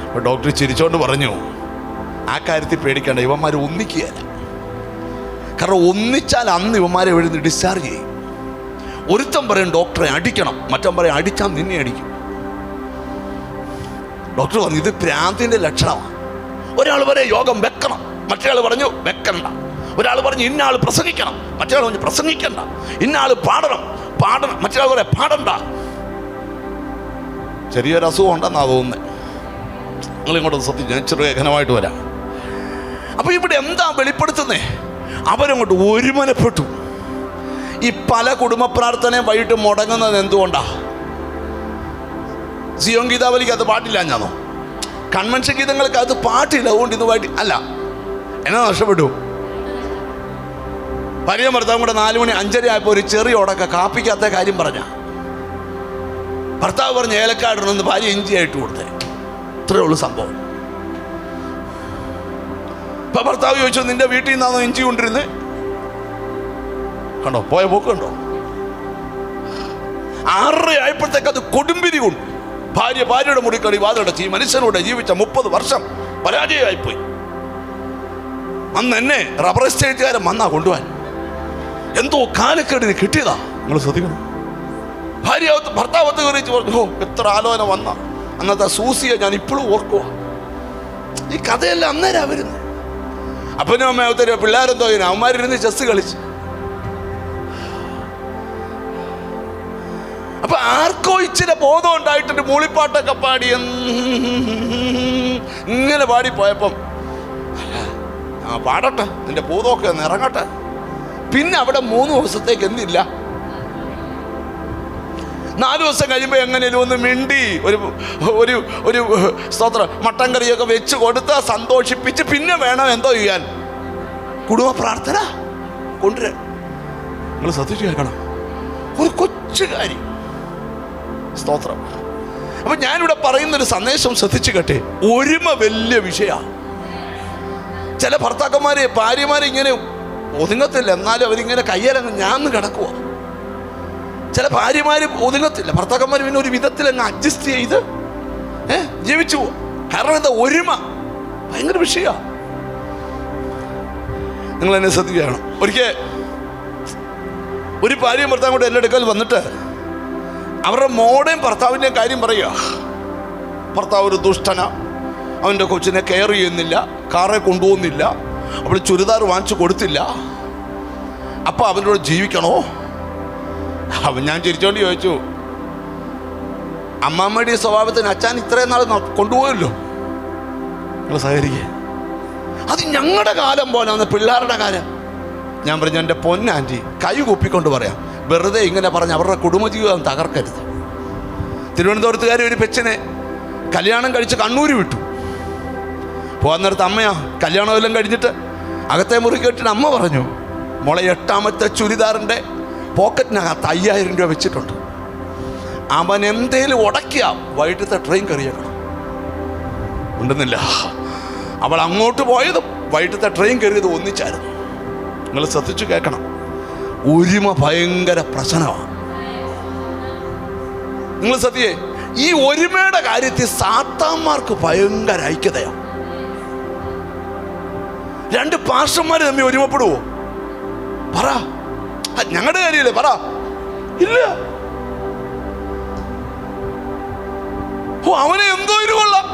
അപ്പോൾ ഡോക്ടർ ചിരിച്ചോണ്ട് പറഞ്ഞു, ആ കാര്യത്തിൽ പേടിക്കേണ്ട, ഇവന്മാർ ഒന്നിക്കുകയല്ല. കാരണം ഒന്നിച്ചാൽ അന്ന് ഇവന്മാരെ എഴുതി ഡിസ്ചാർജ് ചെയ്യും. ഒരുത്തൻ പറയും ഡോക്ടറെ അടിക്കണം, മറ്റവൻ പറയും അടിച്ചാൽ നിന്നെ അടിക്കും. ഡോക്ടർ പറഞ്ഞു, ഇത് പ്രാന്തിൻ്റെ ലക്ഷണമാണ്. ഒരാൾ പറയും യോഗം വെക്കണം, മറ്റേയാൾ പറഞ്ഞു വെക്കണ്ട. ഒരാൾ പറഞ്ഞു ഇന്നയാൾ പ്രസംഗിക്കണം, മറ്റേയാൾ പറഞ്ഞു പ്രസംഗിക്കണ്ട. ഇന്നയാൾ പാടണം, മറ്റേയാൾ പറയാം പാടണ്ട. ചെറിയൊരു അസുഖം ഉണ്ടെന്നാ തോന്നുന്നത്. നിങ്ങളിങ്ങോട്ട് ശ്രദ്ധിച്ചു, ഞാൻ ചെറിയ ഘനമായിട്ട് വരാം. അപ്പോൾ ഇവിടെ എന്താ വെളിപ്പെടുത്തുന്നേ? അവരങ്ങോട്ട് ഒരുമനപ്പെട്ടു. ഈ പല കുടുംബ പ്രാർത്ഥനയും വൈകിട്ട് മുടങ്ങുന്നത് എന്തുകൊണ്ടാ? സിയോൻ ഗീതാവലിക്ക് അത് പാട്ടില്ല ഞാനോ? കൺവെൻഷൻ ഗീതങ്ങൾക്ക് അത് പാട്ടില്ല, അതുകൊണ്ട് ഇന്ന് വൈകിട്ട് അല്ല. എന്നാ നഷ്ടപ്പെട്ടു? ഭാര്യയും ഭർത്താവും കൂടെ 4 മണി 5:30 ആയപ്പോൾ ഒരു ചെറിയ ഉടക്ക കാപ്പിക്കാത്ത കാര്യം പറഞ്ഞ ഭർത്താവ് പറഞ്ഞ് ഏലക്കാടിടണമെന്ന് ഭാര്യ ഇഞ്ചിയായിട്ട് കൊടുത്തേ. ഇത്രയേ ഉള്ളൂ സംഭവം. ഇപ്പൊ ഭർത്താവ് ചോദിച്ചു, നിന്റെ വീട്ടിൽ നിന്നാണോ ഇഞ്ചി കൊണ്ടിരുന്നത്? കണ്ടോ പോയ പോക്ക് കണ്ടോ? 6:30 ആയപ്പോഴത്തേക്ക് അത് കൊടുമ്പിരി കൊണ്ട് ഭാര്യയുടെ മുറിക്കടി വാതിലടച്ച് ഈ മനുഷ്യനോട് ജീവിച്ച 30 വർഷം പരാജയമായിപ്പോയി. അന്ന് എന്നെ റബ്ബർ എസ്റ്റേറ്റുകാരൻ വന്നാ കൊണ്ടുപോകാൻ. എന്തോ കാലക്കേടിന് കിട്ടിയതാ. നിങ്ങൾ ശ്രദ്ധിക്കണം. ഭർത്താവത്ത് കയറിച്ച് പറഞ്ഞു, ഓ എത്ര ആലോചന വന്ന അന്നത്തെ സൂസിയെ ഞാൻ ഇപ്പോഴും ഓർക്കുക. ഈ കഥയെല്ലാം അന്നേരാ വരുന്നത്. അപ്പനും അമ്മ ഒത്തിരി പിള്ളേരെന്തോ അവന്മാരിരുന്ന് ചെസ് കളിച്ച്. അപ്പൊ ആർക്കോ ഇച്ചിരി ബോധം ഉണ്ടായിട്ടുണ്ട്. മൂളിപ്പാട്ടൊക്കെ പാടി ഇങ്ങനെ പാടിപ്പോയപ്പം പാടട്ടെ, നിന്റെ ബോധമൊക്കെ ഒന്ന് ഇറങ്ങട്ടെ. പിന്നെ അവിടെ 3 ദിവസത്തേക്ക് എന്തില്ല. 4 ദിവസം കഴിയുമ്പോൾ എങ്ങനെയും ഒന്ന് മിണ്ടി ഒരു സ്തോത്രം മട്ടൻ കറിയൊക്കെ വെച്ച് കൊടുത്ത് സന്തോഷിപ്പിച്ച് പിന്നെ വേണം എന്തോ ചെയ്യാൻ? കുടുംബ പ്രാർത്ഥന കൊണ്ടുവരാൻ. നിങ്ങൾ ശ്രദ്ധിച്ചു കേൾക്കണം. ഒരു കൊച്ചു കാര്യം. സ്തോത്രം. അപ്പൊ ഞാനിവിടെ പറയുന്നൊരു സന്ദേശം ശ്രദ്ധിച്ചു കേട്ടെ. ഒരുമ വലിയ വിഷയമാണ്. ചില ഭർത്താക്കന്മാരെ ഭാര്യമാരെ ഇങ്ങനെ ഒതുങ്ങത്തില്ല, എന്നാലും അവരിങ്ങനെ കയ്യേലങ്ങ് ഞാന്ന് കിടക്കുക. ചില ഭാര്യമാര് ഒതുങ്ങത്തില്ല, ഭർത്താക്കന്മാർ പിന്നെ ഒരു വിധത്തിൽ അങ്ങ് അഡ്ജസ്റ്റ് ചെയ്ത് ജീവിച്ചു പോകും. കാരണം എന്താ? ഒരുമ ഭയങ്കര വിഷയമാണ്. നിങ്ങൾ എന്നെ ശ്രദ്ധിക്കുകയാണ്. ഒരിക്കൽ ഒരു ഭാര്യയും ഭർത്താവും കൂടെ എൻ്റെ അടുക്കൽ വന്നിട്ട് അവരുടെ മോടെയും ഭർത്താവിൻ്റെയും കാര്യം പറയുക. ഭർത്താവ് ഒരു ദുഷ്ടന, അവൻ്റെ കൊച്ചിനെ കെയർ ചെയ്യുന്നില്ല, കാറെ കൊണ്ടുപോകുന്നില്ല, അവൾ ചുരിദാർ വാങ്ങിച്ചു കൊടുത്തില്ല. അപ്പം അവനോട് ജീവിക്കണോ? ഞാൻ ചിരിച്ചോണ്ട് ചോദിച്ചു, അമ്മാമ്മയുടെ സ്വഭാവത്തിന് അച്ഛൻ ഇത്രയും നാൾ കൊണ്ടുപോയല്ലോ, നിങ്ങൾ സഹകരിക്കേ? അത് ഞങ്ങളുടെ കാലം പോലെയാണ്, പിള്ളേരുടെ കാലം. ഞാൻ പറഞ്ഞു, എൻ്റെ പൊന്നാൻറ്റി കൈ കുപ്പിക്കൊണ്ട് പറയാം, വെറുതെ ഇങ്ങനെ പറഞ്ഞ് അവരുടെ കുടുംബജീവിതം തകർക്കരുത്. തിരുവനന്തപുരത്തുകാരി ഒരു പെച്ചിനെ കല്യാണം കഴിച്ച് കണ്ണൂർ വിട്ടു. പോകാൻ നേരത്ത് അമ്മയാ കല്യാണമെല്ലാം കഴിഞ്ഞിട്ട് അകത്തെ മുറി കേട്ടിട്ട് അമ്മ പറഞ്ഞു, മോളെ 8ാമത്തെ ചുരിദാറിൻ്റെ പോക്കറ്റിനകത്ത് 5000 രൂപ വെച്ചിട്ടുണ്ട്. അവൻ എന്തേലും ഉടക്കിയ വൈകിട്ടത്തെ ട്രെയിൻ കയറിയേക്കണം. ഉണ്ടെന്നില്ല, അവൾ അങ്ങോട്ട് പോയതും വൈകിട്ടത്തെ ട്രെയിൻ കയറിയതും ഒന്നിച്ചായിരുന്നു. നിങ്ങൾ ശ്രദ്ധിച്ചു കേൾക്കണം, ഒരുമ ഭയങ്കര പ്രശ്നമാണ്. നിങ്ങൾ സത്യേ, ഈ ഒരുമയുടെ കാര്യത്തിൽ സാത്താന്മാർക്ക് ഭയങ്കര ഐക്യതയാണ്. 2 പാസ്റ്റർമാർ തമ്മിൽ ഒരുമപ്പെടുവോ? പറ, ഞങ്ങളുടെ കാര്യമല്ലേ, പറ. ഇല്ല. അവനെ എന്തോ ഒരു കൊള്ളാം,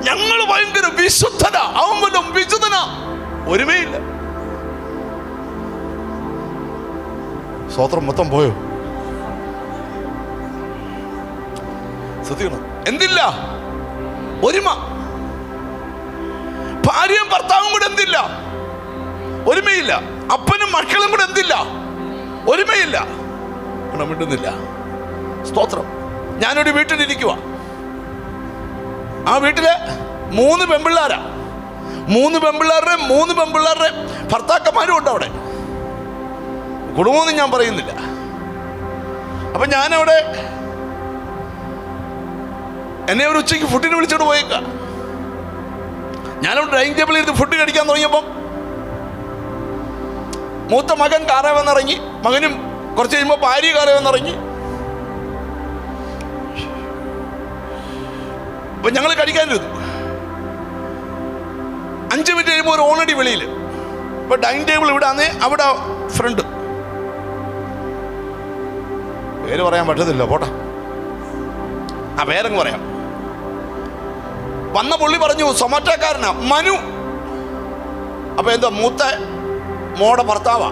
ഞങ്ങൾ ഭയങ്കര വിശുദ്ധന, അവൻ വല്ല വിശുദ്ധന, ഒരുമയില്ല. സ്വത്രം മൊത്തം പോയോ? ശ്രദ്ധിക്കണം, എന്തില്ല? ഒരുമ. ഭാര്യയും ഭർത്താവും കൂടെ എന്തില്ല? ഒരുമയില്ല. അപ്പനും മക്കളും കൂടെ എന്തില്ല? ഒരുമയില്ല. മിണ്ടുന്നില്ല. സ്തോത്രം. ഞാനൊരു വീട്ടിലിരിക്കുക. ആ വീട്ടില് 3 പെൺപിള്ളേരാ. 3 പെൺപിള്ളേരുടെ ഭർത്താക്കന്മാരും ഉണ്ട് അവിടെ. കുടുംബമൊന്നും ഞാൻ പറയുന്നില്ല. അപ്പൊ ഞാനവിടെ എന്നെ ഒരു ഉച്ചയ്ക്ക് ഫുഡിന് വിളിച്ചോണ്ട് പോയേക്ക. ഞാനവിടെ ഡൈനിങ് ടേബിളിൽ ഇരുന്ന് ഫുഡ് കഴിക്കാൻ തുടങ്ങിയപ്പം മൂത്ത മകൻ കാറേ വന്നിറങ്ങി, മകനും കുറച്ച് കഴിയുമ്പോൾ ഭാര്യ കാറേ വന്നിറങ്ങി. അപ്പൊ ഞങ്ങൾ കഴിക്കാനിരുന്നു. 5 മിനിറ്റ് കഴിയുമ്പോൾ ഒരു ഓൾറെഡി വെളിയിൽ. ഇപ്പൊ ഡൈനിങ് ടേബിൾ ഇവിടെ ആന്നേ, അവിടെ ഫ്രണ്ട്, പേര് പറയാൻ പറ്റത്തില്ല, പോട്ടെ, ആ പേരങ്ങ് പറയാം. വന്ന പുള്ളി പറഞ്ഞു, സൊമാറ്റോക്കാരനാ, മനു. അപ്പൊ എന്താ, മൂത്ത മോടെ ഭർത്താവാ.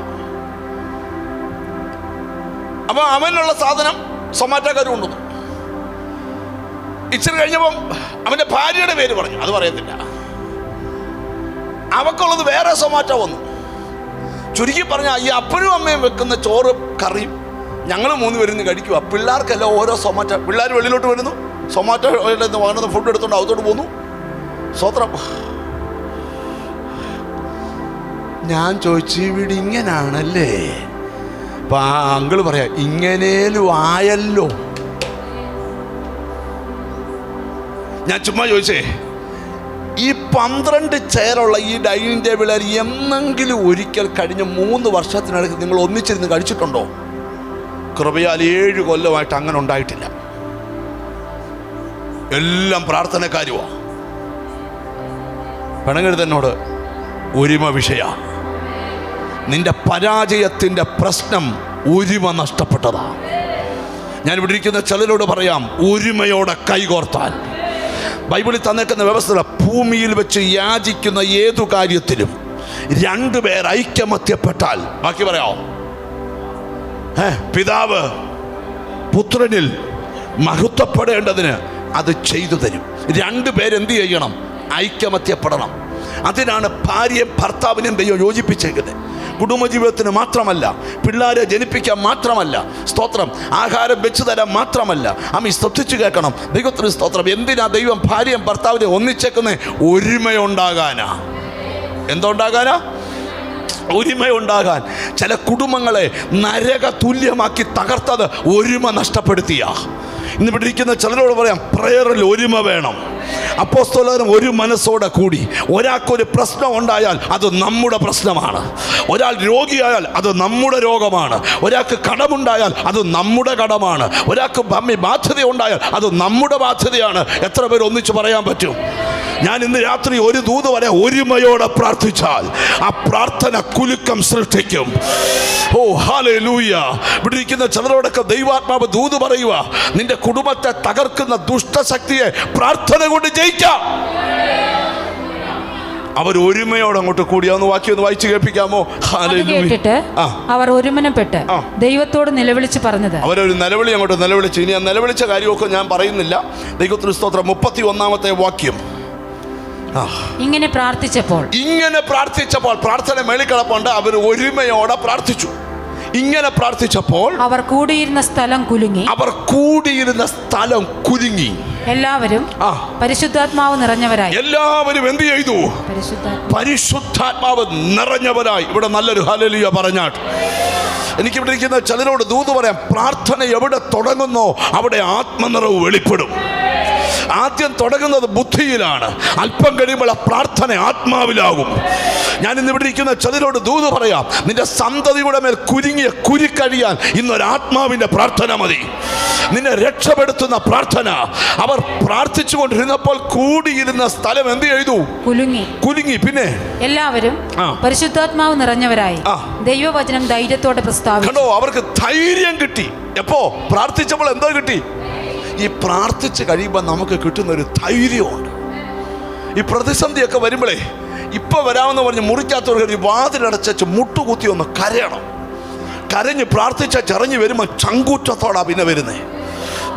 അപ്പൊ അവനുള്ള സാധനം സൊമാറ്റോക്കാർ കൊണ്ടുവന്നു. ഇച്ചിരി കഴിഞ്ഞപ്പം അവന്റെ ഭാര്യയുടെ പേര് പറഞ്ഞു, അത് പറയത്തില്ല. അവക്കുള്ളത് വേറെ സൊമാറ്റോ വന്നു. ചുരുക്കി പറഞ്ഞ ഈ അപ്പനും അമ്മയും വെക്കുന്ന ചോറ് കറിയും ഞങ്ങൾ 3 പേരും കഴിക്കുക. പിള്ളേർക്കെല്ലാം ഓരോ സൊമാറ്റോ. പിള്ളേർ വെളിയിലോട്ട് വരുന്നു, സൊമാറ്റോ വാങ്ങുന്ന ഫുഡ് എടുത്തോണ്ട് അകത്തോട്ട് പോന്നു. സ്വത്രം. ഞാൻ ചോദിച്ചു, ഇവിടെ ഇങ്ങനാണല്ലേ? അപ്പൊ ആ അങ്കിള് പറയാ, ഇങ്ങനേലും ആയല്ലോ. ഞാൻ ചുമ്മാ ചോദിച്ചേ, ഈ 12 ചെയറുള്ള ഈ ഡൈനിങ് ടേബിളിൽ എന്നെങ്കിലും ഒരിക്കൽ കഴിഞ്ഞ 3 വർഷത്തിനിടയ്ക്ക് നിങ്ങൾ ഒന്നിച്ചിരുന്ന് കഴിച്ചിട്ടുണ്ടോ? കൃപയാൽ 7 കൊല്ലമായിട്ട് അങ്ങനെ ഉണ്ടായിട്ടില്ല. എല്ലാം പ്രാർത്ഥനക്കാരുവാ. പെണങ്ങരുത് എന്നോട്, ഒരുമ വിഷയ. നിന്റെ പരാജയത്തിൻ്റെ പ്രശ്നം ഒരുമ നഷ്ടപ്പെട്ടതാ. ഞാൻ ഇവിടെ ഇരിക്കുന്ന ചിലരോട് പറയാം, ഒരുമയോടെ കൈകോർത്താൽ. ബൈബിളിൽ തന്നേക്കുന്ന വ്യവസ്ഥ, ഭൂമിയിൽ വെച്ച് യാചിക്കുന്ന ഏതു കാര്യത്തിലും 2 പേർ ഐക്യമത്യപ്പെട്ടാൽ, ബാക്കി പറയാമോ? പിതാവ് പുത്രനിൽ മഹത്വപ്പെടേണ്ടതിന് അത് ചെയ്തു തരും. 2 പേരെന്ത് ചെയ്യണം? ഐക്യമത്യപ്പെടണം. അതിനാണ് ഭാര്യയും ഭർത്താവിനെയും ദൈവം യോജിപ്പിച്ചേക്കുന്നത്. കുടുംബജീവിതത്തിന് മാത്രമല്ല, പിള്ളേരെ ജനിപ്പിക്കാൻ മാത്രമല്ല, സ്തോത്രം, ആഹാരം വെച്ചു തരാൻ മാത്രമല്ല. അമ്മ ശ്രദ്ധിച്ചു കേൾക്കണം, ദൈവത്തിന് സ്തോത്രം. എന്തിനാ ദൈവം ഭാര്യയും ഭർത്താവിനെ ഒന്നിച്ചേക്കുന്നത്? ഒരുമയുണ്ടാകാനാ. എന്തുണ്ടാകാനാ? ഒരുമയുണ്ടാകാൻ. ചില കുടുംബങ്ങളെ നരക തുല്യമാക്കി തകർത്തത് ഒരുമ നഷ്ടപ്പെടുത്തിയ. ഇന്ന് ഇവിടെ ഇരിക്കുന്ന ചിലരോട് പറയാം, പ്രയറിൽ ഒരുമ വേണം. അപ്പോസ്തലരും ഒരു മനസ്സോടെ കൂടി. ഒരാൾക്കൊരു പ്രശ്നം ഉണ്ടായാൽ അത് നമ്മുടെ പ്രശ്നമാണ്. ഒരാൾ രോഗിയായാൽ അത് നമ്മുടെ രോഗമാണ്. ഒരാൾക്ക് കടമുണ്ടായാൽ അത് നമ്മുടെ കടമാണ്. ഒരാൾക്ക് ബാധ്യത ഉണ്ടായാൽ അത് നമ്മുടെ ബാധ്യതയാണ്. എത്ര പേർ ഒന്നിച്ച് പറയാൻ പറ്റും? ഞാൻ ഇന്ന് രാത്രി ഒരു ദൂത് വരെ ഒരുമയോടെ പ്രാർത്ഥിച്ചാൽ ആ പ്രാർത്ഥന കുലുക്കം സൃഷ്ടിക്കും. ഓ ഹല്ലേലൂയ. ഇവിടെ ഇരിക്കുന്ന ചിലരോടൊക്കെ ദൈവാത്മാവ് ദൂത് പറയുക, നിന്റെ കുടുംബത്തെ തകർക്കുന്ന ദുഷ്ടശക്തിയെ പ്രാർത്ഥന കൊണ്ട് ജയിക്കാം. അവർ ഒരുമയോടെ അങ്ങോട്ട് കൂടിയാന്ന് വാക്യം ഒന്ന് വായിച്ചു കേൾപ്പിക്കാമോ? കേട്ടിട്ട് അവർ ഒരുമനപ്പെട്ട് ദൈവത്തോട് നിലവിളിച്ച് പറഞ്ഞത്. അവരൊരു നിലവിളി അങ്ങോട്ട് നിലവിളിച്ചു. ഇനി ആ നിലവിളിച്ച കാര്യമൊക്കെ ഞാൻ പറയുന്നില്ല. ദൈവത്തിന് സ്തോത്രം. 31 വാക്യം. ഇങ്ങനെ പ്രാർത്ഥിച്ചപ്പോൾ പ്രാർത്ഥന മേളിക്കിടപ്പുണ്ട്. അവർ ഒരുമയോടെ പ്രാർത്ഥിച്ചു. ഇങ്ങനെ പ്രാർത്ഥിച്ചപ്പോൾ അവർ കൂടിയിരുന്ന സ്ഥലം കുലുങ്ങി. എല്ലാവരും പരിശുദ്ധാത്മാവ് നിറഞ്ഞവരായി. എല്ലാവരും എന്ത് ചെയ്തു? പരിശുദ്ധാത്മാവ് നിറഞ്ഞവരായി. ഇവിടെ നല്ലൊരു ഹല്ലേലൂയ പറഞ്ഞാട്ട്. എനിക്കിവിടെ ഇരിക്കുന്ന ചിലരോട് ദൂത് പറയാം, പ്രാർത്ഥന എവിടെ തുടങ്ങുന്നോ അവിടെ ആത്മനിറവ് വെളിപ്പെടും. ആദ്യം തുടങ്ങുന്നത് ബുദ്ധിയിലാണ്, അല്പം കഴിയുമ്പോൾ ആ പ്രാർത്ഥന ആത്മാവിലാകും. ഞാൻ ഇന്നിവിടെ ഇരിക്കുന്ന ചിലരോട് ദൂത് പറയാം, നിന്റെ സന്തതിയുടെ മേൽ കുരുങ്ങിയ കുരുക്കഴിയാൻ ഇന്നൊരാത്മാവിൻ്റെ പ്രാർത്ഥന മതി. നിന്നെ രക്ഷപ്പെടുത്തുന്ന പ്രാർത്ഥന. അവർ പ്രാർത്ഥിച്ചുകൊണ്ടിരുന്നപ്പോൾ കൂടിയിരുന്ന സ്ഥലം എന്ത് ചെയ്തു? കുലുങ്ങി. പിന്നെ എല്ലാവരും പരിശുദ്ധാത്മാവ് നിറഞ്ഞവരായി ദൈവവചനം ധൈര്യത്തോടെ പ്രസ്താവിച്ചു. കണ്ടോ, അവർക്ക് ധൈര്യം കിട്ടി. എപ്പോ? പ്രാർത്ഥിച്ചപ്പോൾ എന്തോ കിട്ടി? ഈ പ്രാർത്ഥിച്ച് കഴിയുമ്പോൾ നമുക്ക് കിട്ടുന്നൊരു ധൈര്യമുണ്ട്. ഈ പ്രതിസന്ധിയൊക്കെ വരുമ്പോഴേ, ഇപ്പൊ വരാമെന്ന് പറഞ്ഞ് മുറിക്കാത്തവർക്ക് വാതിലടച്ചു മുട്ടുകുത്തി ഒന്ന് കരയണം. കരഞ്ഞ് പ്രാർത്ഥിച്ച ചെറഞ്ഞ് വരുമ്പോൾ ചങ്കൂറ്റത്തോടാ പിന്നെ വരുന്നേ.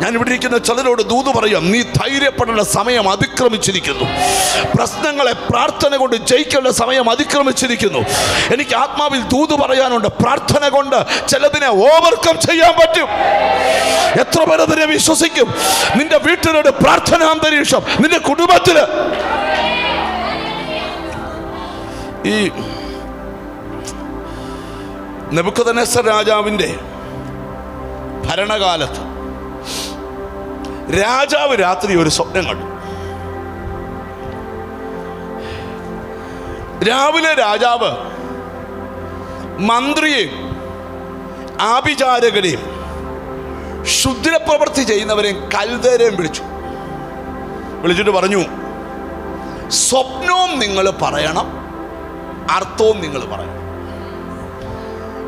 ഞാൻ ഇവിടെ ഇരിക്കുന്ന ചിലരോട് ദൂത് പറയാം, നീ ധൈര്യപ്പെടേണ്ട സമയം അതിക്രമിച്ചിരിക്കുന്നു. പ്രശ്നങ്ങളെ പ്രാർത്ഥന കൊണ്ട് ജയിക്കേണ്ട സമയം അതിക്രമിച്ചിരിക്കുന്നു. എനിക്ക് ആത്മാവിൽ ദൂത് പറയാനുണ്ട്, പ്രാർത്ഥന കൊണ്ട് ചിലതിനെ ഓവർകം ചെയ്യാൻ പറ്റും. എത്ര പേരതിനെ വിശ്വസിക്കും? നിന്റെ വീട്ടിലൊരു പ്രാർത്ഥനാ അന്തരീക്ഷം, നിന്റെ കുടുംബത്തില്. ഈ നെബൂഖദ്നേസർ രാജാവിൻ്റെ ഭരണകാലത്ത് രാജാവ് രാത്രി ഒരു സ്വപ്നം കണ്ടു. രാവിലെ രാജാവ് മന്ത്രിയെയും ആഭിചാരകരെയും ക്ഷുദ്രപ്രവൃത്തി ചെയ്യുന്നവരെയും കൽദയരെയും വിളിച്ചിട്ട് പറഞ്ഞു, സ്വപ്നവും നിങ്ങൾ പറയണം, അർത്ഥവും നിങ്ങൾ പറയണം.